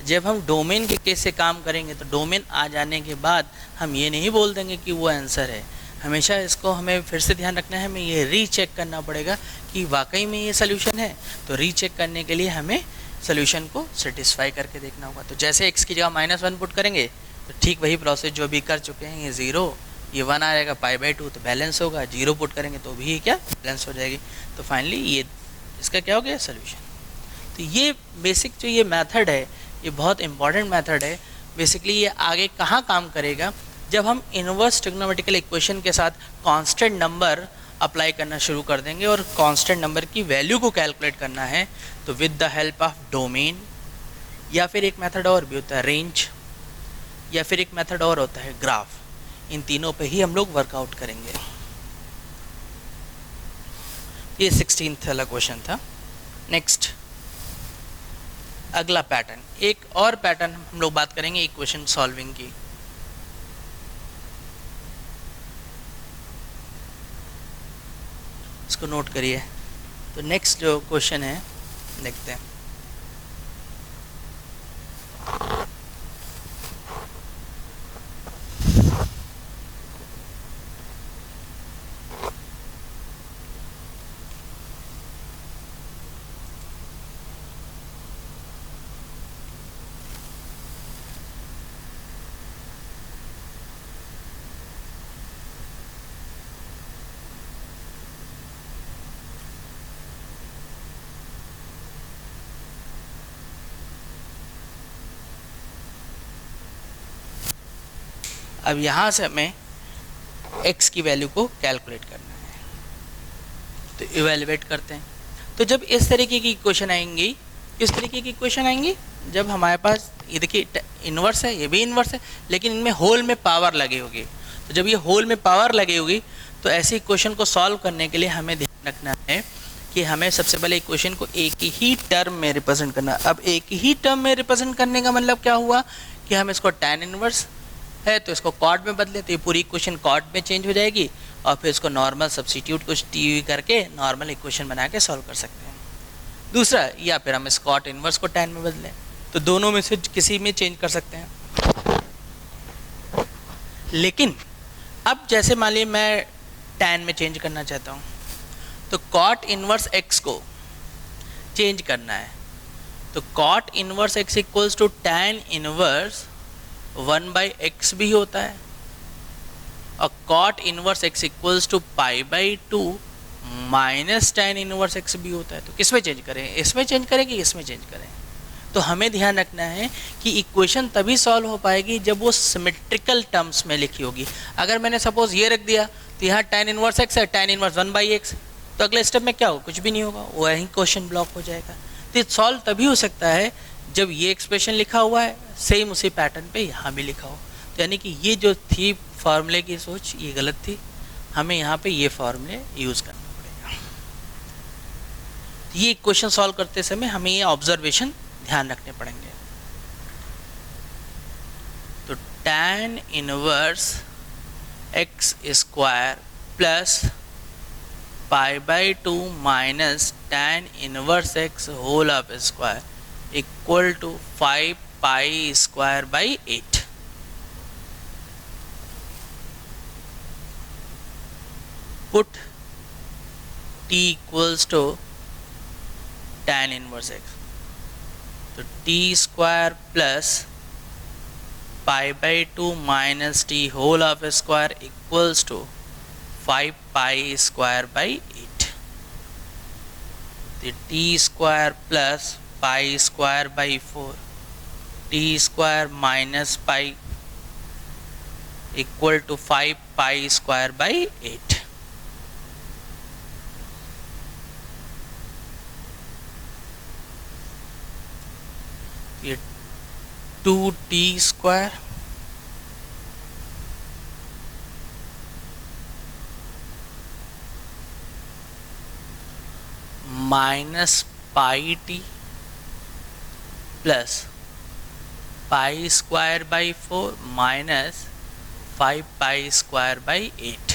जब हम डोमेन के केस से काम करेंगे तो डोमेन आ जाने के बाद हम ये नहीं बोल देंगे कि वो आंसर है। हमेशा इसको हमें फिर से ध्यान रखना है, हमें ये रीचेक करना पड़ेगा कि वाकई में ये सोल्यूशन है। तो रीचेक करने के लिए हमें सोल्यूशन को सेटिस्फाई करके देखना होगा। तो जैसे x की जगह -1 पुट करेंगे तो ठीक वही प्रोसेस जो भी कर चुके हैं, ये 0 ये 1 आ जाएगा, π/2 तो बैलेंस होगा, 0 पुट करेंगे तो भी क्या बैलेंस हो जाएगी। तो फाइनली ये इसका क्या हो गया सोल्यूशन। तो ये बेसिक जो ये मेथड है ये बहुत इंपॉर्टेंट मेथड है। बेसिकली ये आगे कहाँ काम करेगा, जब हम इनवर्स ट्रिग्नोमेट्रिकल इक्वेशन के साथ कांस्टेंट नंबर अप्लाई करना शुरू कर देंगे और कांस्टेंट नंबर की वैल्यू को कैलकुलेट करना है तो with the help of domain, या फिर एक मेथड और भी होता है रेंज, या फिर एक मेथड और होता है ग्राफ। इन तीनों पे ही हम लोग वर्कआउट करेंगे। ये 16th वाला क्वेश्चन था। नेक्स्ट अगला पैटर्न, एक और पैटर्न हम लोग बात करेंगे इक्वेशन सॉल्विंग की। इसको नोट करिए। तो नेक्स्ट जो क्वेश्चन है देखते हैं। अब यहाँ से हमें x की वैल्यू को कैलकुलेट करना है, तो इवेलुएट करते हैं। तो जब इस तरीके की इक्वेशन आएंगी, किस तरीके की इक्वेशन आएंगी, जब हमारे पास ये देखिए इन्वर्स है, ये भी इन्वर्स है, लेकिन इनमें होल में पावर लगी होगी। तो जब ये होल में पावर लगी होगी तो ऐसी इक्वेशन को सॉल्व करने के लिए हमें ध्यान रखना है कि हमें सबसे पहले इक्वेशन को एक ही टर्म में रिप्रेजेंट करना। अब एक ही टर्म में रिप्रेजेंट करने का मतलब क्या हुआ कि हम इसको tan इनवर्स है तो इसको कॉट में बदले तो ये पूरी इक्वेशन कॉट में चेंज हो जाएगी, और फिर इसको नॉर्मल सब्स्टिट्यूट कुछ टी करके नॉर्मल इक्वेशन बना के सॉल्व कर सकते हैं। दूसरा, या फिर हम इस कॉट इनवर्स को tan में बदलें, तो दोनों में से किसी में चेंज कर सकते हैं। लेकिन अब जैसे मान लीजिए मैं tan में चेंज करना चाहता हूँ, तो कॉट इनवर्स x को चेंज करना है, तो cot inverse x equals to tan inverse 1/x भी होता है, और cot inverse x equals to π/2 minus tan inverse x भी होता है। तो किस में चेंज करें, इसमें चेंज करें कि इसमें चेंज करें। तो हमें ध्यान रखना है कि इक्वेशन तभी सॉल्व हो पाएगी जब वो सिमेट्रिकल टर्म्स में लिखी होगी। अगर मैंने सपोज ये रख दिया तो यहाँ tan इनवर्स x है, tan इनवर्स 1/x, तो अगले स्टेप में क्या होगा, कुछ भी नहीं होगा, वही क्वेश्चन ब्लॉक हो जाएगा। तो सॉल्व तभी हो सकता है जब ये एक्सप्रेशन लिखा हुआ है सेम उसी पैटर्न पे यहाँ भी लिखा हो। तो यानी कि ये जो थी फार्मूले की सोच ये गलत थी, हमें यहाँ पे ये फार्मूले यूज़ करना पड़ेगा। तो ये इक्वेशन सॉल्व करते समय हमें ये ऑब्जर्वेशन ध्यान रखने पड़ेंगे। tan inverse x square plus pi by 2 minus tan inverse x whole of square equal to 5 pi square by 8. Put t equals to tan inverse x. तो t square plus pi by 2 minus t whole of square equals to 5 pi square by 8. तो t square plus pi square by 4 t square minus pi equal to 5 pi square by 8. ये 2t square minus pi t plus pi square by 4 minus 5 pi square by 8.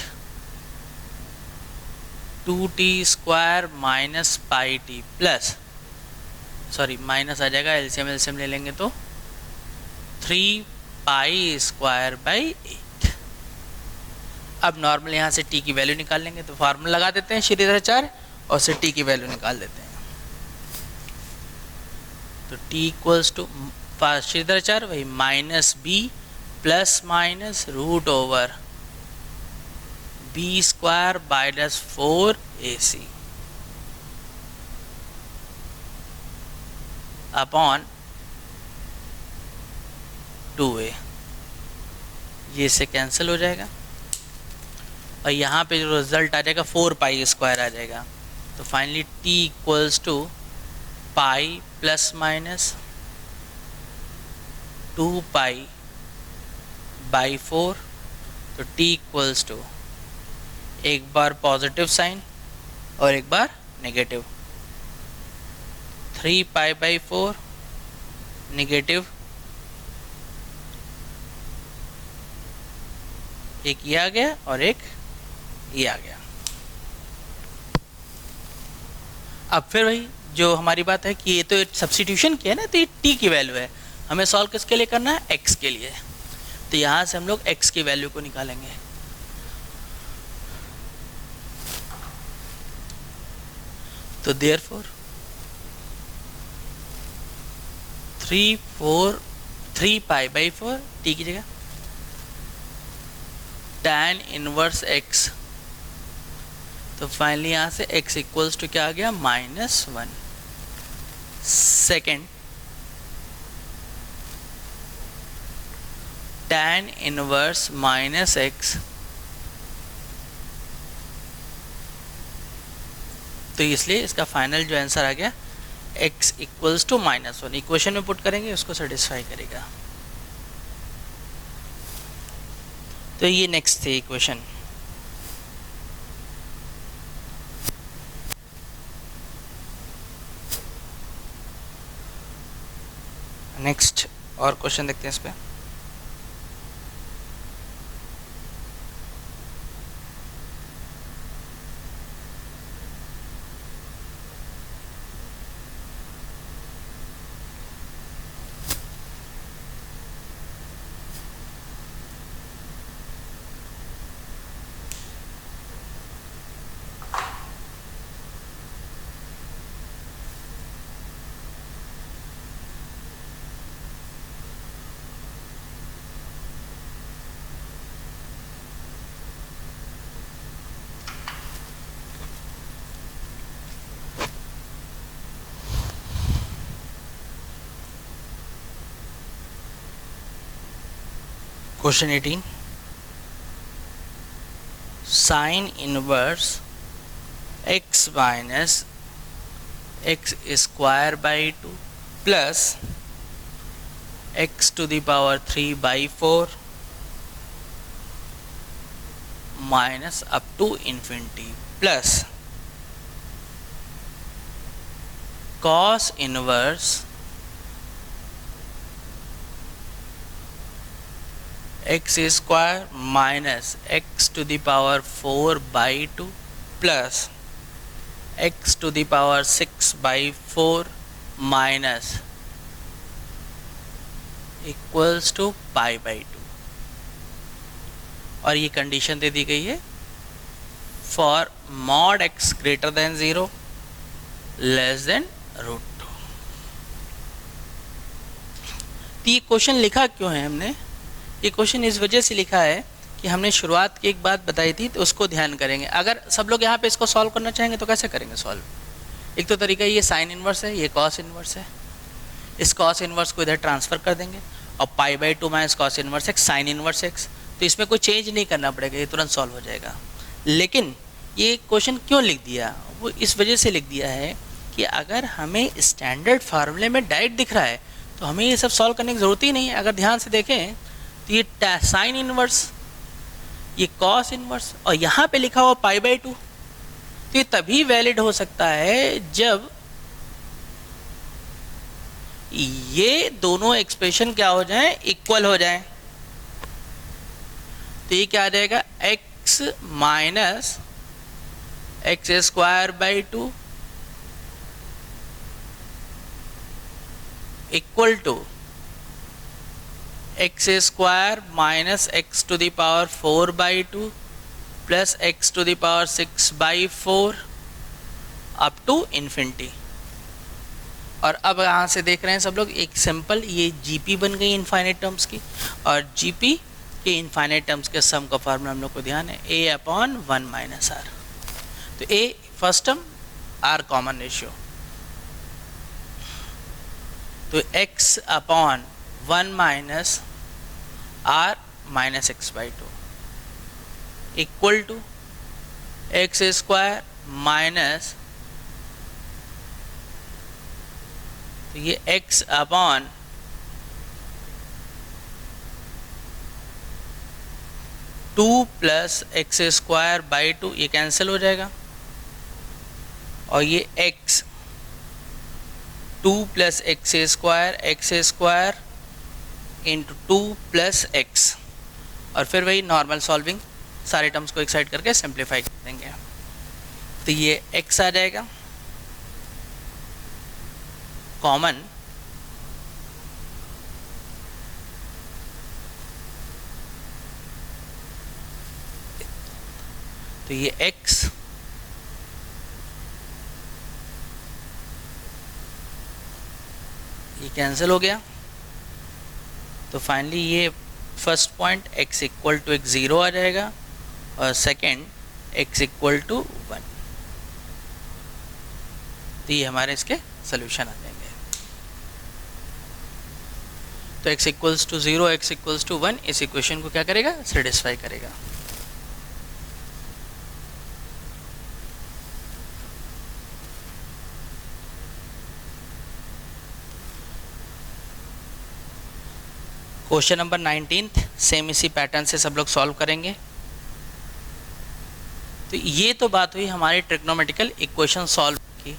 2t square minus pi t plus sorry minus आ जाएगा, LCM LCM ले लेंगे तो 3 पाई square by 8. अब normal यहाँ से T की वैल्यू निकाल लेंगे, तो फार्मूला लगा देते हैं श्रीधराचार्य और से टी की वैल्यू निकाल देते हैं. तो टी इक्वल्स टू श्रीधराचार्य वही minus b plus minus root over b square minus 4 AC upon 2a. ये से कैंसिल हो जाएगा और यहाँ पे जो रिजल्ट आ जाएगा 4 पाई स्क्वायर आ जाएगा. तो finally t equals to pi plus minus 2 pi by 4. तो t इक्वल्स टू एक बार पॉजिटिव साइन और एक बार नेगेटिव. 3 पाई बाई 4 नेगेटिव, एक ये आ गया और एक ये आ गया. अब फिर वही जो हमारी बात है कि ये तो सब्स्टिट्यूशन किया है ना, तो ये t की वैल्यू है, हमें सॉल्व किसके लिए करना है, x के लिए. तो यहाँ से हम लोग x की वैल्यू को निकालेंगे. तो देयरफॉर 3 पाई बाई 4 t की जगह tan इनवर्स x. तो फाइनली यहाँ से x इक्वल्स टू क्या आ गया, -1. Second tan inverse minus x. तो इसलिए इसका फाइनल जो आंसर आ गया x इक्वल्स टू -1. इक्वेशन में पुट करेंगे, उसको सेटिस्फाई करेगा. तो ये नेक्स्ट थे इक्वेशन. नेक्स्ट और क्वेश्चन देखते हैं इस पे. Question 18 sine inverse x minus x square by 2 plus x to the power 3 by 4 minus up to infinity plus cos inverse x square minus x to the power 4/2 plus x to the power 6/4 minus equals to π/2। और ये condition दे दी गई है for mod x greater than 0 less than √2। तो ये question लिखा क्यों है हमने? ये क्वेश्चन इस वजह से लिखा है कि हमने शुरुआत की एक बात बताई थी, तो उसको ध्यान करेंगे। अगर सब लोग यहाँ पे इसको सॉल्व करना चाहेंगे तो कैसे करेंगे सॉल्व? एक तो तरीका ये साइन इनवर्स है, ये कॉस इनवर्स है। इस कॉस इनवर्स को इधर ट्रांसफर कर देंगे और π/2 minus cos inverse x sine inverse x, तो इसमें कोई चेंज नहीं करना पड़ेगा, ये तुरंत सॉल्व हो जाएगा। लेकिन ये क्वेश्चन क्यों लिख दिया? वो इस वजह से लिख दिया है कि अगर हमें स्टैंडर्ड फार्मूले में डायरेक्ट दिख रहा है तो हमें ये सब सॉल्व करने की ज़रूरत ही नहीं है। अगर ध्यान से देखें तो ये साइन इनवर्स, ये कॉस इनवर्स और यहाँ पे लिखा हुआ π/2, तो ये तभी वैलिड हो सकता है जब ये दोनों एक्सप्रेशन क्या हो जाएं, इक्वल हो जाएं। तो ये क्या आ जाएगा, x minus x square by 2 equal to x square minus x to the power 4/2 plus x to the power 6/4 up to infinity. और अब यहाँ से देख रहे हैं सब लोग एक सिंपल ये जीपी बन गई इनफाइनाइट टर्म्स की, और जीपी के इनफाइनाइट टर्म्स के सम का फार्मूला हम लोग को ध्यान है a/1 माइनस आर। तो a first term, r common ratio, तो x/1 minus r minus x/2 equal to x square minus, तो ये x/2 plus x square by 2, ये कैंसिल हो जाएगा, और ये x 2 plus x square into 2 plus x, और फिर वही नॉर्मल सॉल्विंग सारे टर्म्स को एक साइड करके सिंप्लीफाई कर देंगे। तो ये x आ जाएगा कॉमन, तो ये x ये कैंसिल हो गया, तो फाइनली ये first point x equal to x 0 आ जाएगा और सेकेंड x इक्वल टू 1। तो ये हमारे इसके सोल्यूशन आ जाएंगे। तो x equals to 0, x equals to 1 इस इक्वेशन को क्या करेगा, सेटिस्फाई करेगा। क्वेश्चन नंबर 19 सेम इसी पैटर्न से सब लोग सॉल्व करेंगे। तो ये तो बात हुई हमारी ट्रिग्नोमेट्रिकल इक्वेशन सॉल्व की,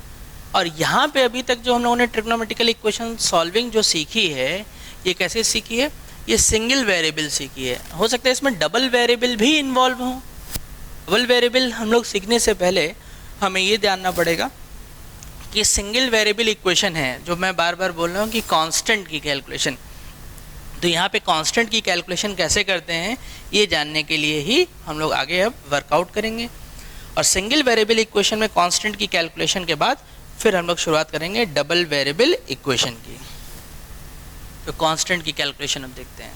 और यहाँ पे अभी तक जो हम लोगों ने ट्रिग्नोमेट्रिकल इक्वेशन सॉल्विंग जो सीखी है, ये कैसे सीखी है, ये सिंगल वेरिएबल सीखी है। हो सकता है इसमें डबल वेरिएबल भी इन्वॉल्व हो। डबल वेरिएबल हम लोग सीखने से पहले हमें ये जानना पड़ेगा कि सिंगल वेरिएबल इक्वेशन है, जो मैं बार बार बोल रहा हूँ कि कांस्टेंट की कैलकुलेशन। तो यहाँ पे कांस्टेंट की कैलकुलेशन कैसे करते हैं, ये जानने के लिए ही हम लोग आगे अब वर्कआउट करेंगे। और सिंगल वेरिएबल इक्वेशन में कांस्टेंट की कैलकुलेशन के बाद फिर हम लोग शुरुआत करेंगे डबल वेरिएबल इक्वेशन की। तो कांस्टेंट की कैलकुलेशन अब देखते हैं।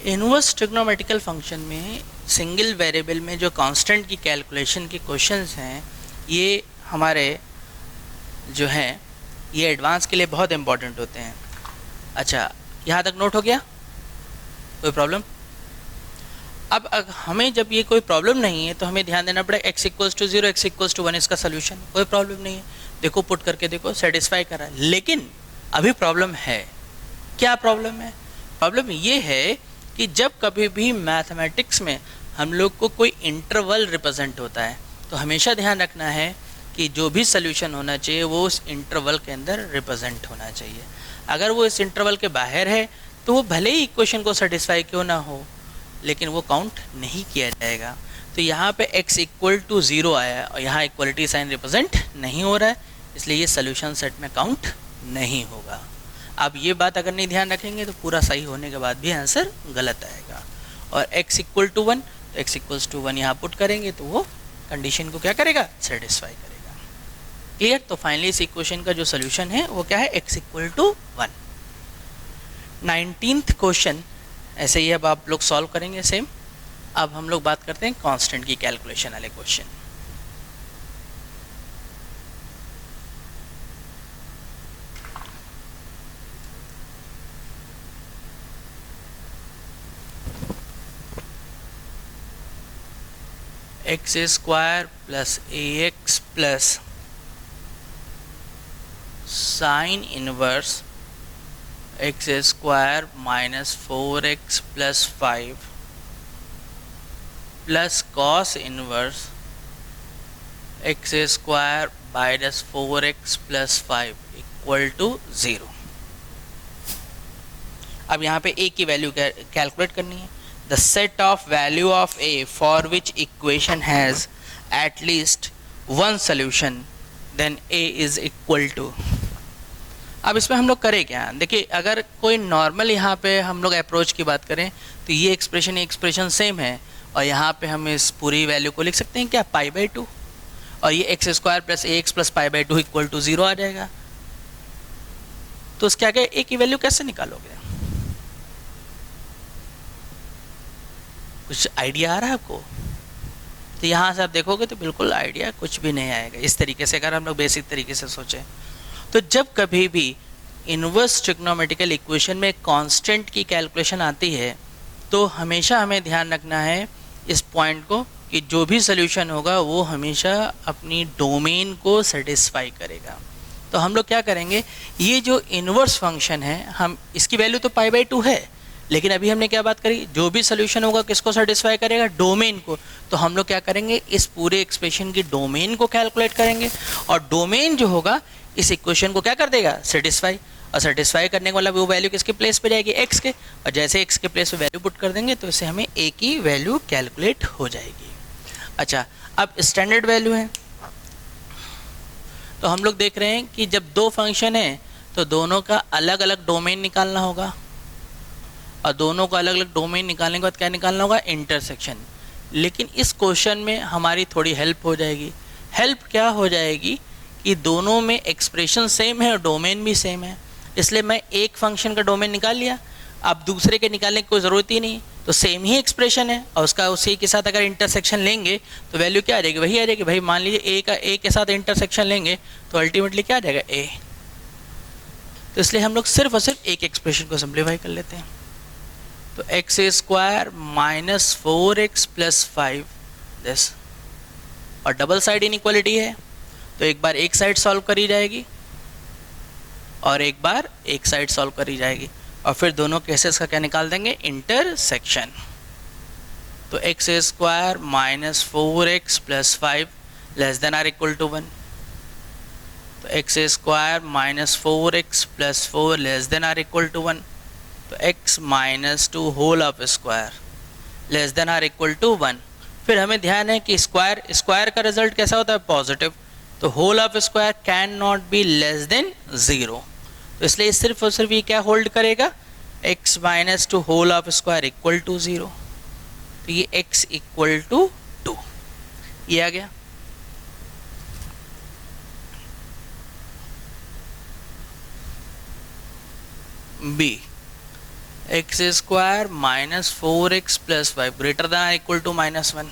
इनवर्स ट्रिग्नोमेट्रिकल फंक्शन में सिंगल वेरिएबल में जो कांस्टेंट की कैलकुलेशन के क्वेश्चंस हैं, ये हमारे जो हैं ये एडवांस के लिए बहुत इंपॉर्टेंट होते हैं। अच्छा, यहाँ तक नोट हो गया? कोई प्रॉब्लम? अब हमें जब ये कोई प्रॉब्लम नहीं है तो हमें ध्यान देना पड़ेगा x equals to 0, x equals to 1 इसका सोल्यूशन। कोई प्रॉब्लम नहीं है, देखो पुट करके देखो, सेटिस्फाई कर रहा है। लेकिन अभी प्रॉब्लम है। क्या प्रॉब्लम है? प्रॉब्लम ये है कि जब कभी भी मैथमेटिक्स में हम लोग को कोई इंटरवल रिप्रेजेंट होता है, तो हमेशा ध्यान रखना है कि जो भी सोल्यूशन होना चाहिए वो उस इंटरवल के अंदर रिप्रेजेंट होना चाहिए। अगर वो इस इंटरवल के बाहर है तो वो भले ही इक्वेशन को सेटिस्फाई क्यों ना हो, लेकिन वो काउंट नहीं किया जाएगा। तो यहाँ पे x इक्वल टू 0 आया और यहाँ इक्वलिटी साइन रिप्रेजेंट नहीं हो रहा है, इसलिए ये सोल्यूशन सेट में काउंट नहीं होगा। अब ये बात अगर नहीं ध्यान रखेंगे तो पूरा सही होने के बाद भी आंसर गलत आएगा। और x इक्वल टू 1, तो x इक्वल्स टू 1 यहाँ पुट करेंगे तो वो कंडीशन को क्या करेगा, सेटिस्फाई करेगा। क्लियर? तो फाइनली इस इक्वेशन का जो सोल्यूशन है वो क्या है, x equal to 1। 19th question ऐसे ही अब आप लोग सॉल्व करेंगे सेम। अब हम लोग बात करते हैं कांस्टेंट की कैलकुलेशन वाले question. X square plus a x plus sine inverse x square minus 4x plus 5 plus cos inverse x square minus 4x plus 5 equal to 0। अब यहाँ पे a की वैल्यू कैलकुलेट करनी है। The set of value of a for which equation has at least one solution then a is equal to. अब इसमें हम लोग करें क्या, देखिए अगर कोई नॉर्मल यहाँ पे हम लोग अप्रोच की बात करें तो ये एक्सप्रेशन सेम है और यहाँ पे हम इस पूरी वैल्यू को लिख सकते हैं क्या, π/2, और ये x square plus a x plus π/2 equal to 0 आ जाएगा। तो उसके आगे ए की वैल्यू कैसे निकालोगे, कुछ आइडिया आ रहा है आपको? तो यहाँ से आप देखोगे तो बिल्कुल आइडिया कुछ भी नहीं आएगा। इस तरीके से अगर हम लोग बेसिक तरीके से सोचें तो जब कभी भी इन्वर्स ट्रिग्नोमेट्रिकल इक्वेशन में कांस्टेंट की कैलकुलेशन आती है तो हमेशा हमें ध्यान रखना है इस पॉइंट को कि जो भी सोल्यूशन होगा वो हमेशा अपनी डोमेन को सेटिस्फाई करेगा। तो हम लोग क्या करेंगे, ये जो इन्वर्स फंक्शन है हम इसकी वैल्यू तो π/2 है, लेकिन अभी हमने क्या बात करी, जो भी सोल्यूशन होगा किसको सेटिस्फाई करेगा, डोमेन को। तो हम लोग क्या करेंगे, इस पूरे एक्सप्रेशन की डोमेन को कैलकुलेट करेंगे और डोमेन जो होगा इस इक्वेशन को क्या कर देगा, सेटिस्फाई। और सेटिस्फाई करने के वाला वो वैल्यू किसके प्लेस पे जाएगी, x के, और जैसे x के प्लेस पे वैल्यू पुट कर देंगे तो इससे हमें a की वैल्यू कैलकुलेट हो जाएगी। अच्छा, अब स्टैंडर्ड वैल्यू है तो हम लोग देख रहे हैं कि जब दो फंक्शन है तो दोनों का अलग अलग डोमेन निकालना होगा और दोनों का अलग अलग डोमेन निकालने के बाद क्या निकालना होगा, इंटरसेक्शन। लेकिन इस क्वेश्चन में हमारी थोड़ी हेल्प हो जाएगी। हेल्प क्या हो जाएगी कि दोनों में एक्सप्रेशन सेम है और डोमेन भी सेम है, इसलिए मैं एक फंक्शन का डोमेन निकाल लिया, अब दूसरे के निकालने की कोई ज़रूरत ही नहीं, तो सेम ही एक्सप्रेशन है और उसका उसी के साथ अगर इंटरसेक्शन लेंगे तो वैल्यू क्या आ जाएगी, वही आ जाएगी। भाई मान लीजिए ए के साथ इंटरसेक्शन लेंगे तो अल्टीमेटली क्या आ जाएगा, ए। तो इसलिए हम लोग सिर्फ और सिर्फ एक एक्सप्रेशन को सिंप्लीफाई कर लेते हैं। तो x square minus 4x plus 5 this, और डबल साइड इनइक्वालिटी है तो एक बार एक साइड सॉल्व करी जाएगी और एक बार एक साइड सॉल्व करी जाएगी और फिर दोनों केसेस का क्या निकाल देंगे, इंटरसेक्शन। तो x square minus 4x plus 5 less than or equal to 1। तो x square minus 4x plus 4 less than or equal to 1। तो x minus 2 whole of square less than or equal to 1। फिर हमें ध्यान है कि square का result कैसा होता है, पॉजिटिव, तो whole of square cannot be less than 0। तो इसलिए सिर्फ और सिर्फ ये क्या होल्ड करेगा, x minus 2 whole of square equal to 0। तो ये x इक्वल टू 2 ये आ गया। b x square minus 4x plus 5 greater than equal to -1।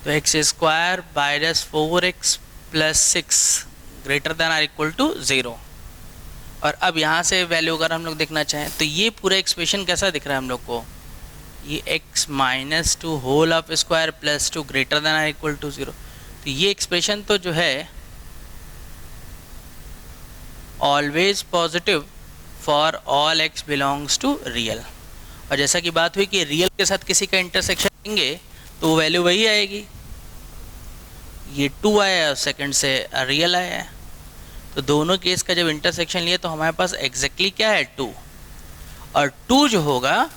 तो x square minus 4x plus 6 greater than equal to 0। और अब यहाँ से वैल्यू अगर हम लोग देखना चाहें तो ये पूरा एक्सप्रेशन कैसा दिख रहा है हम लोग को, ये x minus 2 whole of square plus 2 greater than equal to 0। तो ये एक्सप्रेशन तो जो है always positive for all x belongs to real. और जैसा कि बात हुई कि रियल के साथ किसी का इंटरसेक्शन लेंगे तो वो वैल्यू वही आएगी, ये 2 आया और सेकंड से रियल आया है, तो दोनों केस का जब इंटरसेक्शन लिया तो हमारे पास एग्जैक्टली क्या है 2, और 2 जो होगा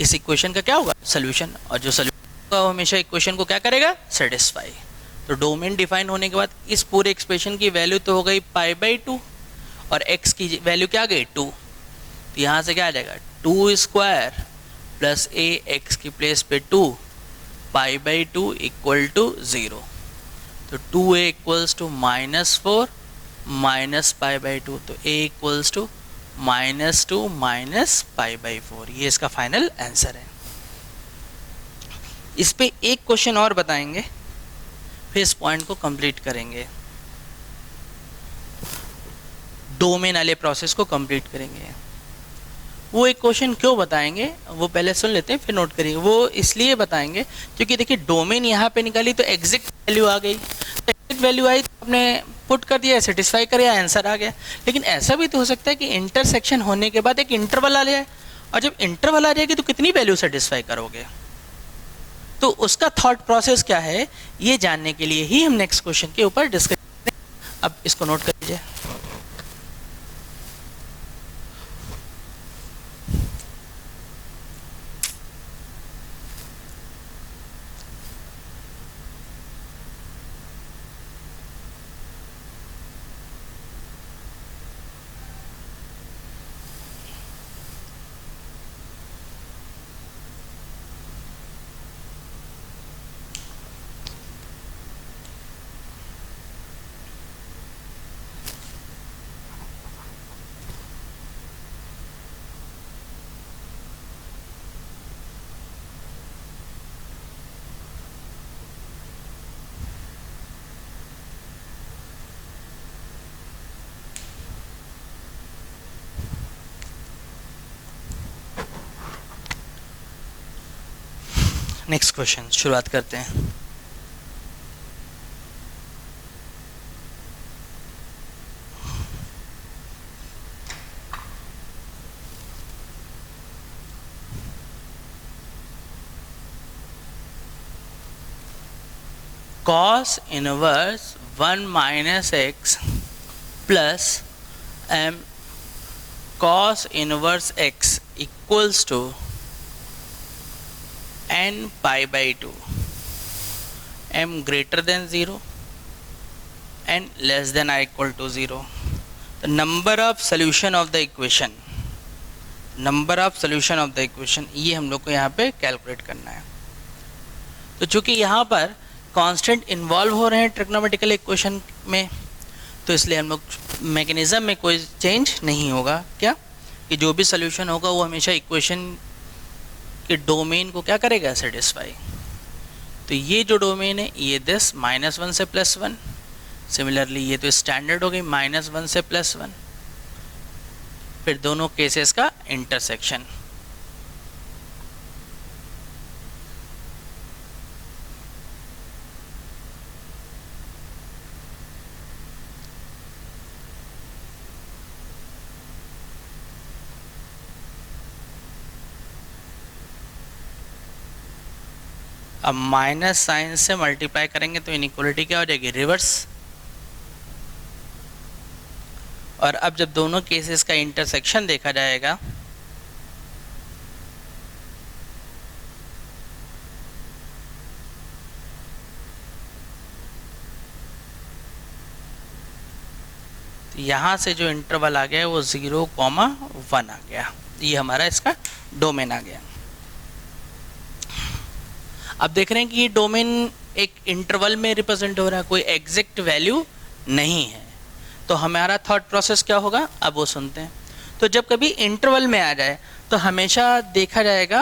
इस इक्वेशन का क्या होगा सोल्यूशन, और जो सोल्यूशन होगा वो हमेशा इक्वेशन को क्या करेगा सेटिस्फाई। तो डोमेन डिफाइन होने के बाद इस पूरे एक्सप्रेशन की वैल्यू तो हो गई π/2 और x की वैल्यू क्या आ गई 2, तो यहाँ से क्या आ जाएगा 2 स्क्वायर प्लस a x की प्लेस पे 2 π/2 इक्वल टू 0। तो 2a इक्वल्स टू -4 माइनस π/2, तो a इक्वल्स टू -2 माइनस π/4, ये इसका फाइनल आंसर है। इस पे एक क्वेश्चन और बताएंगे, फिर इस पॉइंट को कंप्लीट करेंगे, डोमेन वाले प्रोसेस को कंप्लीट करेंगे। वो एक क्वेश्चन क्यों बताएंगे वो पहले सुन लेते हैं, फिर नोट करेंगे। वो इसलिए बताएंगे क्योंकि देखिए डोमेन यहाँ पे निकाली तो एग्जैक्ट वैल्यू आ गई, तो एग्जैक्ट वैल्यू आई तो आपने पुट कर दिया, सेटिस्फाई कर दिया, आंसर आ गया। लेकिन ऐसा भी तो हो सकता है कि इंटरसेक्शन होने के बाद एक इंटरवल आ जाए, और जब इंटरवल आ जाएगी तो कितनी वैल्यू सेटिस्फाई करोगे, तो उसका थॉट प्रोसेस क्या है ये जानने के लिए ही हम नेक्स्ट क्वेश्चन के ऊपर डिस्कस करेंगे। अब इसको नोट कर लीजिए। नेक्स्ट क्वेश्चन शुरुआत करते हैं। cos inverse 1 minus x plus m cos inverse x equals to n π/2, m greater than 0 n less than or equal to 0। the number of solution of the equation, number of solution of the equation ये हम लोग को यहाँ पे calculate करना है। तो चूंकि यहाँ पर कांस्टेंट इन्वॉल्व हो रहे हैं ट्रिग्नोमेट्रिकल इक्वेशन में, तो इसलिए हम लोग मैकेनिज्म में कोई चेंज नहीं होगा, क्या कि जो भी सोल्यूशन होगा वो हमेशा इक्वेशन कि डोमेन को क्या करेगा सेटिस्फाई। तो ये जो डोमेन है ये दिस -1 से +1, सिमिलरली ये तो स्टैंडर्ड हो गई -1 से +1, फिर दोनों केसेस का इंटरसेक्शन। अब माइनस साइन से मल्टीप्लाई करेंगे तो इनइक्वालिटी क्या हो जाएगी रिवर्स, और अब जब दोनों केसेस का इंटरसेक्शन देखा जाएगा तो यहाँ से जो इंटरवल आ गया वो 0,1 आ गया, ये हमारा इसका डोमेन आ गया। अब देख रहे हैं कि ये डोमेन एक इंटरवल में रिप्रेजेंट हो रहा है, कोई एग्जैक्ट वैल्यू नहीं है, तो हमारा थॉट प्रोसेस क्या होगा अब वो सुनते हैं। तो जब कभी इंटरवल में आ जाए तो हमेशा देखा जाएगा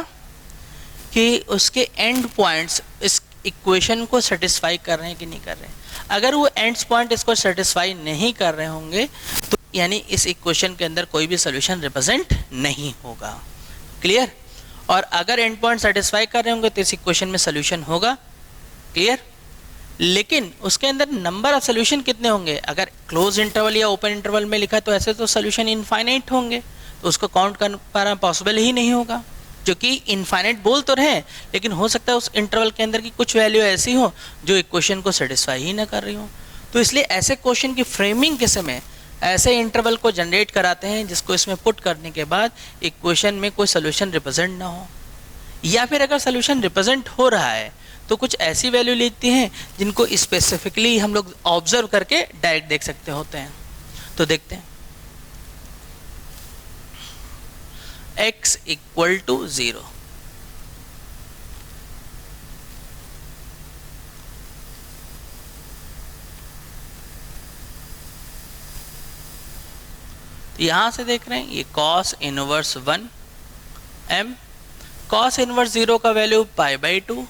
कि उसके एंड पॉइंट्स इस इक्वेशन को सेटिस्फाई कर रहे हैं कि नहीं कर रहे हैं। अगर वो एंड्स पॉइंट इसको सेटिस्फाई नहीं कर रहे होंगे तो यानी इस इक्वेशन के अंदर कोई भी सोल्यूशन रिप्रेजेंट नहीं होगा। क्लियर? और अगर एंड पॉइंट सेटिस्फाई कर रहे होंगे तो इस इक्वेशन में सोल्यूशन होगा। क्लियर? लेकिन उसके अंदर नंबर ऑफ सोल्यूशन कितने होंगे? अगर क्लोज इंटरवल या ओपन इंटरवल में लिखा तो ऐसे तो सोल्यूशन इनफाइनाइट होंगे, तो उसको काउंट कर पाना पॉसिबल ही नहीं होगा, क्योंकि इनफाइनाइट बोल तो रहे, लेकिन हो सकता है उस इंटरवल के अंदर की कुछ वैल्यू ऐसी हो जो इक्वेशन को सेटिस्फाई ही ना कर रही हो। तो इसलिए ऐसे क्वेश्चन की फ्रेमिंग के समय ऐसे इंटरवल को जनरेट कराते हैं जिसको इसमें पुट करने के बाद इक्वेशन में कोई सोल्यूशन रिप्रेजेंट ना हो, या फिर अगर सोल्यूशन रिप्रेजेंट हो रहा है तो कुछ ऐसी वैल्यू लेती हैं जिनको स्पेसिफिकली हम लोग ऑब्जर्व करके डायरेक्ट देख सकते होते हैं। तो देखते हैं, x इक्वल टू 0, तो यहां से देख रहे हैं ये cos inverse 1 m, cos inverse 0 का वैल्यू π/2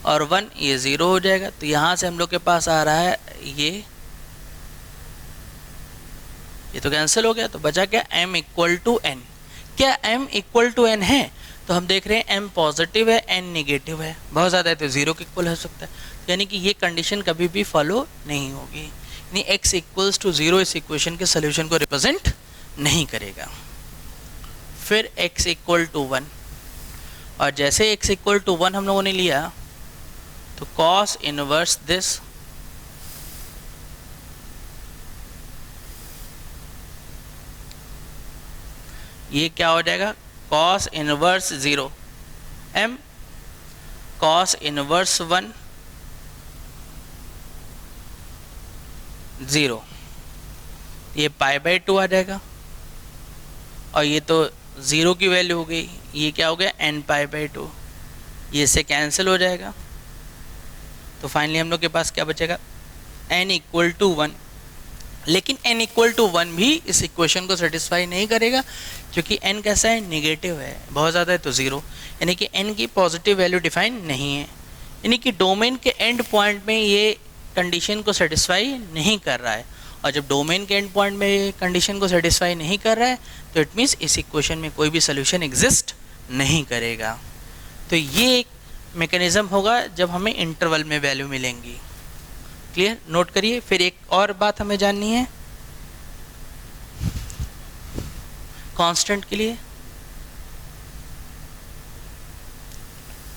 और 1 ये 0 हो जाएगा। तो यहां से हम लोग के पास आ रहा है ये तो कैंसिल हो गया, तो बचा क्या m इक्वल टू n। क्या m इक्वल टू n है? तो हम देख रहे हैं m पॉजिटिव है, n निगेटिव है, बहुत ज़्यादा है तो 0 के इक्वल हो सकता है, यानी कि ये कंडीशन कभी भी फॉलो नहीं होगी, यानी x इक्वल्स टू 0 इस इक्वेशन के सोल्यूशन को रिप्रेजेंट नहीं करेगा। फिर x इक्वल टू 1, और जैसे x इक्वल टू 1 हम लोगों ने लिया तो cos इनवर्स दिस ये क्या हो जाएगा, cos inverse 0 m, cos inverse 1 0, ये π/2 आ जाएगा, और ये तो 0 की वैल्यू हो गई, ये क्या हो गया n π/2, ये इससे कैंसिल हो जाएगा। तो फाइनली हम लोग के पास क्या बचेगा, n इक्वल टू 1। लेकिन n इक्वल टू 1 भी इस इक्वेशन को सेटिस्फाई नहीं करेगा, क्योंकि n कैसा है, निगेटिव है, बहुत ज़्यादा है तो 0, यानी कि n की पॉजिटिव वैल्यू डिफाइन नहीं है, यानी कि डोमेन के एंड पॉइंट में ये कंडीशन को सेटिस्फाई नहीं कर रहा है। और जब डोमेन के एंड पॉइंट में ये कंडीशन को सेटिस्फाई नहीं कर रहा है तो इट मीन्स इस इक्वेशन में कोई भी सोल्यूशन एग्जिस्ट नहीं करेगा। तो ये एक मैकेनिज्म होगा जब हमें इंटरवल में वैल्यू मिलेंगी। क्लियर, नोट करिए। फिर एक और बात हमें जाननी है कांस्टेंट के लिए।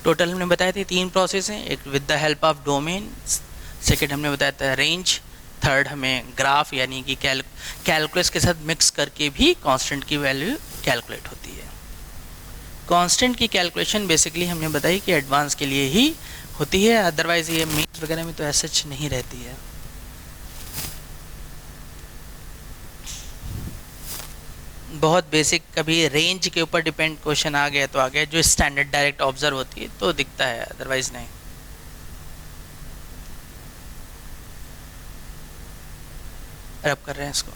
टोटल हमने बताए थे 3 प्रोसेस हैं, एक with the help of domain, second हमने बताया था रेंज, थर्ड हमें ग्राफ यानी कि कैलकुलस के साथ मिक्स करके भी कांस्टेंट की वैल्यू कैलकुलेट होती है। कांस्टेंट की कैलकुलेशन बेसिकली हमने बताई कि एडवांस के लिए ही होती है, अदरवाइज ये मेंस वगैरह में तो ऐसा नहीं रहती है। बहुत बेसिक, कभी रेंज के ऊपर डिपेंड क्वेश्चन आ गया तो आ गया, जो स्टैंडर्ड डायरेक्ट ऑब्जर्व होती है तो दिखता है, अदरवाइज नहीं। रब कर रहे हैं इसको।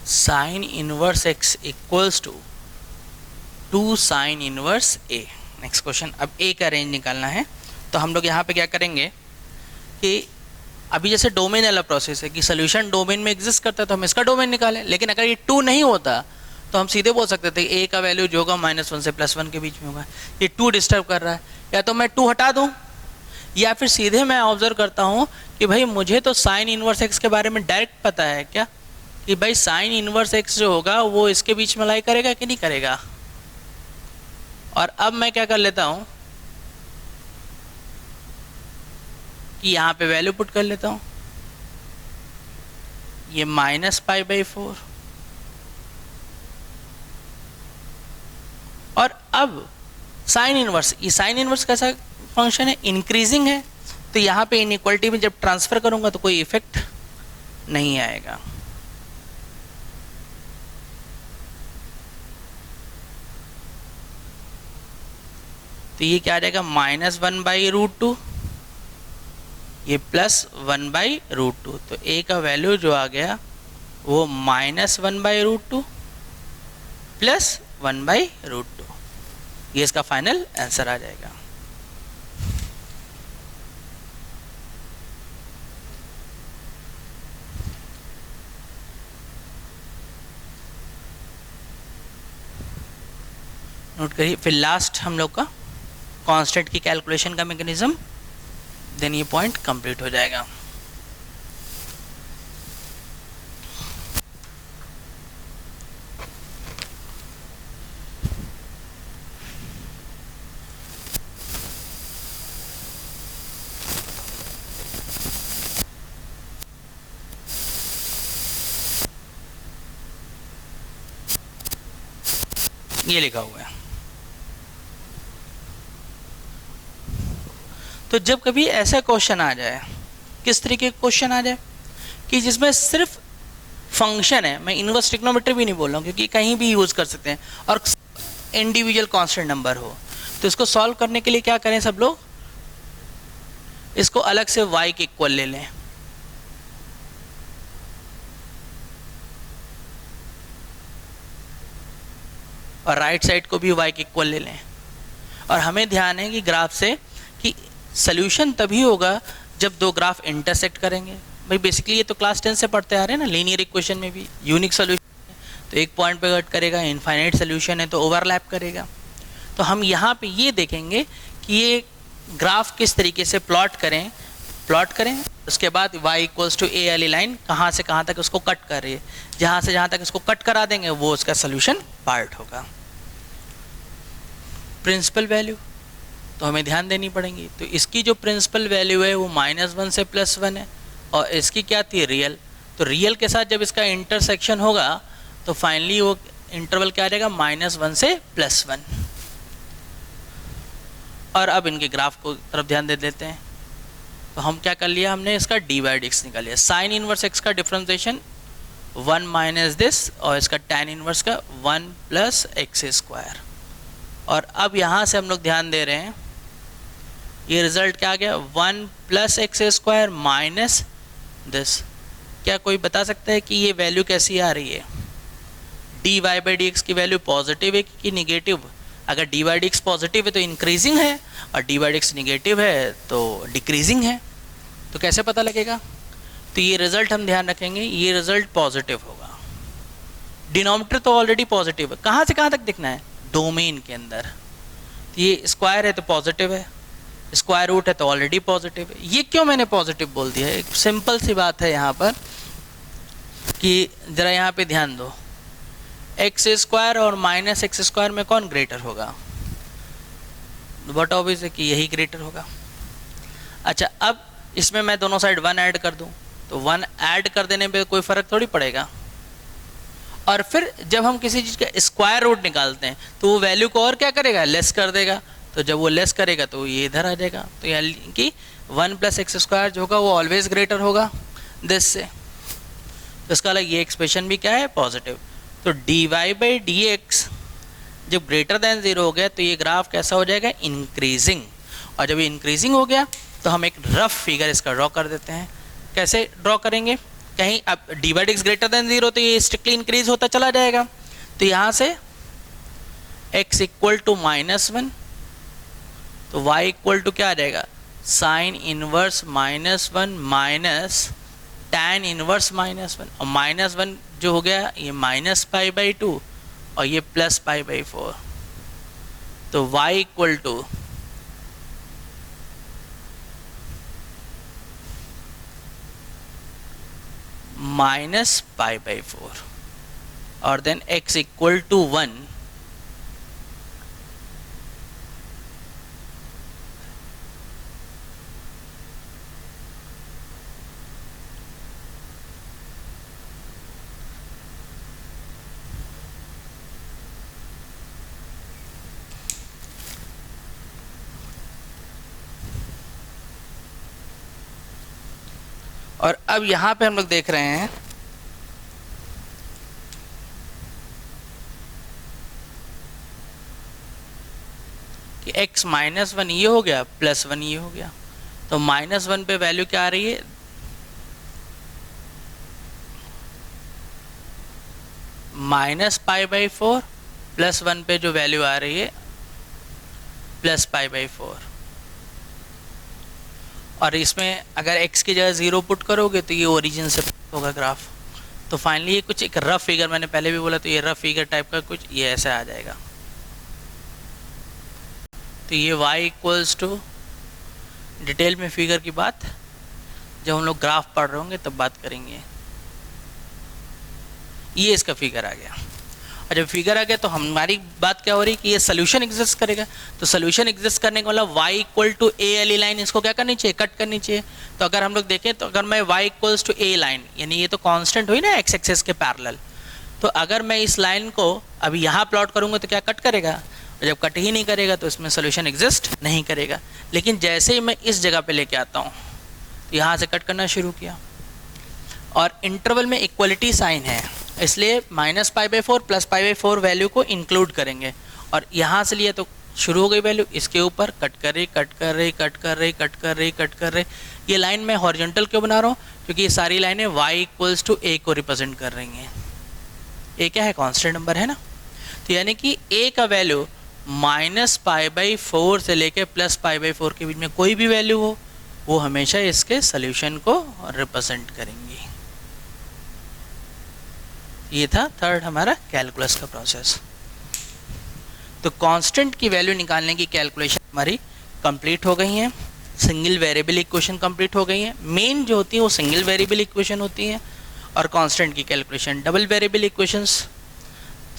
Sine inverse x equals to 2 sine inverse a। Next question, अब a का रेंज निकालना है। तो हम लोग यहाँ पे क्या करेंगे कि अभी जैसे डोमेन वाला प्रोसेस है कि सोल्यूशन डोमेन में एग्जिस्ट करता है तो हम इसका डोमेन निकालें, लेकिन अगर ये 2 नहीं होता तो हम सीधे बोल सकते थे a का वैल्यू जो होगा -1 से +1 के बीच में होगा। ये 2 डिस्टर्ब कर रहा है, या तो मैं 2 हटा दूँ या फिर सीधे मैं ऑब्जर्व करता हूँ कि भाई मुझे तो साइन इनवर्स x के बारे में डायरेक्ट पता है क्या, कि भाई साइन इनवर्स x जो होगा वो इसके बीच में लाई करेगा कि नहीं करेगा। और अब मैं क्या कर लेता हूँ कि यहाँ पे वैल्यू पुट कर लेता हूँ, ये -π/4, और अब साइन इनवर्स, ये साइन इनवर्स कैसा फंक्शन है, इंक्रीजिंग है, तो यहाँ पे इनइक्वालिटी में जब ट्रांसफर करूँगा तो कोई इफेक्ट नहीं आएगा। तो ये क्या आ जाएगा, -1/√2, ये +1/√2, तो a का वैल्यू जो आ गया वो -1/√2 +1/√2, ये इसका फाइनल आंसर आ जाएगा। नोट करिए। फिर लास्ट हम लोग का कांस्टेंट की कैलकुलेशन का मैकेनिज्म, देन ये पॉइंट कंप्लीट हो जाएगा। ये लिखा हुआ है। तो जब कभी ऐसा क्वेश्चन आ जाए, किस तरीके का क्वेश्चन आ जाए कि जिसमें सिर्फ फंक्शन है, मैं इनवर्स ट्रिग्नोमेट्री भी नहीं बोल रहा हूँ क्योंकि कहीं भी यूज़ कर सकते हैं, और इंडिविजुअल कांस्टेंट नंबर हो, तो इसको सॉल्व करने के लिए क्या करें सब लोग, इसको अलग से y के इक्वल ले लें। और राइट साइड को भी y के इक्वल ले लें। और हमें ध्यान है कि ग्राफ से कि सोल्यूशन तभी होगा जब दो ग्राफ इंटरसेक्ट करेंगे। भाई बेसिकली ये तो क्लास 10 से पढ़ते आ रहे हैं ना, लीनियर इक्वेशन में भी यूनिक सोल्यूशन है तो एक पॉइंट पे कट करेगा, इनफाइनाइट सोल्यूशन है तो ओवरलैप करेगा। तो हम यहाँ पे ये देखेंगे कि ये ग्राफ किस तरीके से प्लॉट करें, उसके बाद y इक्वल्स टू a वाली लाइन कहाँ से कहाँ तक उसको कट कर रही है, जहाँ से जहाँ तक इसको कट करा देंगे वो उसका सोल्यूशन पार्ट होगा। प्रिंसिपल वैल्यू तो हमें ध्यान देनी पड़ेगी, तो इसकी जो प्रिंसिपल वैल्यू है वो -1 से +1 है, और इसकी क्या थी, रियल। तो रियल के साथ जब इसका इंटरसेक्शन होगा तो फाइनली वो इंटरवल क्या आ जाएगा, -1 से +1। और अब इनके ग्राफ को तरफ ध्यान दे देते हैं। तो हम क्या कर लिया, हमने इसका d/x निकाल लिया। साइन इनवर्स x का डिफरेंशिएशन 1 माइनस दिस, और इसका tan इनवर्स का 1 + x²। और अब यहाँ से हम लोग ध्यान दे रहे हैं, ये रिजल्ट क्या आ गया, 1 + x² माइनस दिस। क्या कोई बता सकता है कि ये वैल्यू कैसी आ रही है, dy/dx की वैल्यू पॉजिटिव है कि निगेटिव। अगर dy/dx पॉजिटिव है तो इंक्रीजिंग है, और dy/dx निगेटिव है तो डिक्रीजिंग है। तो कैसे पता लगेगा, तो ये रिजल्ट हम ध्यान रखेंगे, ये रिजल्ट पॉजिटिव होगा। डिनोमिनेटर तो ऑलरेडी पॉजिटिव है, कहाँ से कहाँ तक दिखना है, डोमेन के अंदर। ये स्क्वायर है तो पॉजिटिव है, स्क्वायर रूट है तो ऑलरेडी पॉजिटिव है। ये क्यों मैंने पॉजिटिव बोल दिया है, एक सिंपल सी बात है यहाँ पर कि ज़रा यहाँ पे ध्यान दो, x² और -x² में कौन ग्रेटर होगा, बट ऑब्वियस है कि यही ग्रेटर होगा। अच्छा, अब इसमें मैं दोनों साइड 1 ऐड कर दूं तो 1 ऐड कर देने पे कोई फ़र्क थोड़ी पड़ेगा। और फिर जब हम किसी चीज़ का स्क्वायर रूट निकालते हैं तो वो वैल्यू को और क्या करेगा, लेस कर देगा। तो जब वो लेस करेगा तो ये इधर आ जाएगा। तो यानी कि 1 + x² जो होगा वो ऑलवेज ग्रेटर होगा दिस से। तो इसका अलग ये एक्सप्रेशन भी क्या है, पॉजिटिव। तो dy/dx जब ग्रेटर देन 0 हो गया तो ये ग्राफ कैसा हो जाएगा, इंक्रीजिंग। और जब ये इंक्रीजिंग हो गया तो हम एक रफ फिगर इसका ड्रॉ कर देते हैं। कैसे ड्रॉ करेंगे, कहीं अब dy/dx ग्रेटर देन 0 तो ये स्ट्रिक्टली इंक्रीज होता चला जाएगा। तो यहाँ से x इक्वल टू -1, तो y इक्वल टू क्या आ जाएगा, sine inverse -1 minus tan inverse -1, और -1 जो हो गया ये -π/2 और ये +π/4। तो y इक्वल टू -π/4 और देन x इक्वल टू 1। और अब यहाँ पे हम लोग देख रहे हैं कि x -1 ये हो गया, +1 ये हो गया। तो -1 पे वैल्यू क्या आ रही है, -π/4, +1 पे जो वैल्यू आ रही है +π/4। और इसमें अगर x की जगह 0 पुट करोगे तो ये ओरिजिन से होगा ग्राफ। तो फाइनली ये कुछ एक रफ फिगर, मैंने पहले भी बोला, तो ये रफ फिगर टाइप का कुछ ये ऐसे आ जाएगा। तो ये y इक्वल्स टू, डिटेल में फिगर की बात जब हम लोग ग्राफ पढ़ रहे होंगे तब बात करेंगे। ये इसका फिगर आ गया, और जब फिगर आ गया तो हमारी बात क्या हो रही है कि ये सोल्यूशन एग्जिस्ट करेगा। तो सोल्यूशन एग्जिस्ट करने का मतलब y इक्वल टू a वाली लाइन इसको क्या करनी चाहिए, कट करनी चाहिए। तो अगर हम लोग देखें तो अगर मैं y equals to a line, यानी ये तो कांस्टेंट हुई ना x एक्सिस के पैरेलल, तो अगर मैं इस लाइन को अभी यहाँ प्लॉट करूँगा तो क्या कट करेगा, और जब कट ही नहीं करेगा तो इसमें सोल्यूशन एग्जिस्ट नहीं करेगा। लेकिन जैसे ही मैं इस जगह पे लेके आता हूँ तो यहाँ से कट करना शुरू किया, और इंटरवल में इक्वलिटी साइन है इसलिए -π/4 +π/4 वैल्यू को इंक्लूड करेंगे, और यहाँ से लिए तो शुरू हो गई वैल्यू, इसके ऊपर कट कर रही कट कर रही कट कर रही कट कर रही कट कर रही। ये लाइन मैं हॉरिजॉन्टल क्यों बना रहा हूँ, क्योंकि ये सारी लाइनें y इक्वल्स टू a को रिप्रेजेंट कर रही हैं। a क्या है, कांस्टेंट नंबर है ना, तो यानी कि a का वैल्यू -π/4 से लेके +π/4 के बीच में कोई भी वैल्यू हो वो हमेशा इसके सोल्यूशन को रिप्रेजेंट करेंगी। ये था थर्ड हमारा कैलकुलस का प्रोसेस। तो कांस्टेंट की वैल्यू निकालने की कैलकुलेशन हमारी कंप्लीट हो गई है, सिंगल वेरिएबल इक्वेशन कंप्लीट हो गई है। मेन जो होती है वो सिंगल वेरिएबल इक्वेशन होती है, और कांस्टेंट की कैलकुलेशन डबल वेरिएबल इक्वेशंस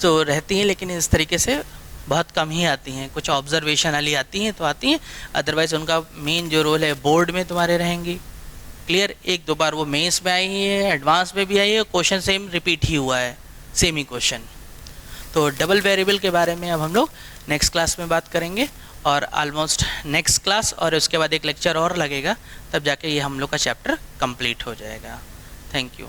तो रहती हैं, लेकिन इस तरीके से बहुत कम ही आती हैं। कुछ ऑब्जर्वेशन वाली आती हैं तो आती हैं, अदरवाइज उनका मेन जो रोल है बोर्ड में तुम्हारे रहेंगी। क्लियर, एक दो बार वो मेंस में आई है, एडवांस में भी आई है, क्वेश्चन सेम रिपीट ही हुआ है, सेम ही क्वेश्चन। तो डबल वेरिएबल के बारे में अब हम लोग नेक्स्ट क्लास में बात करेंगे, और ऑलमोस्ट नेक्स्ट क्लास और उसके बाद एक लेक्चर और लगेगा, तब जाके ये हम लोग का चैप्टर कंप्लीट हो जाएगा। Thank you.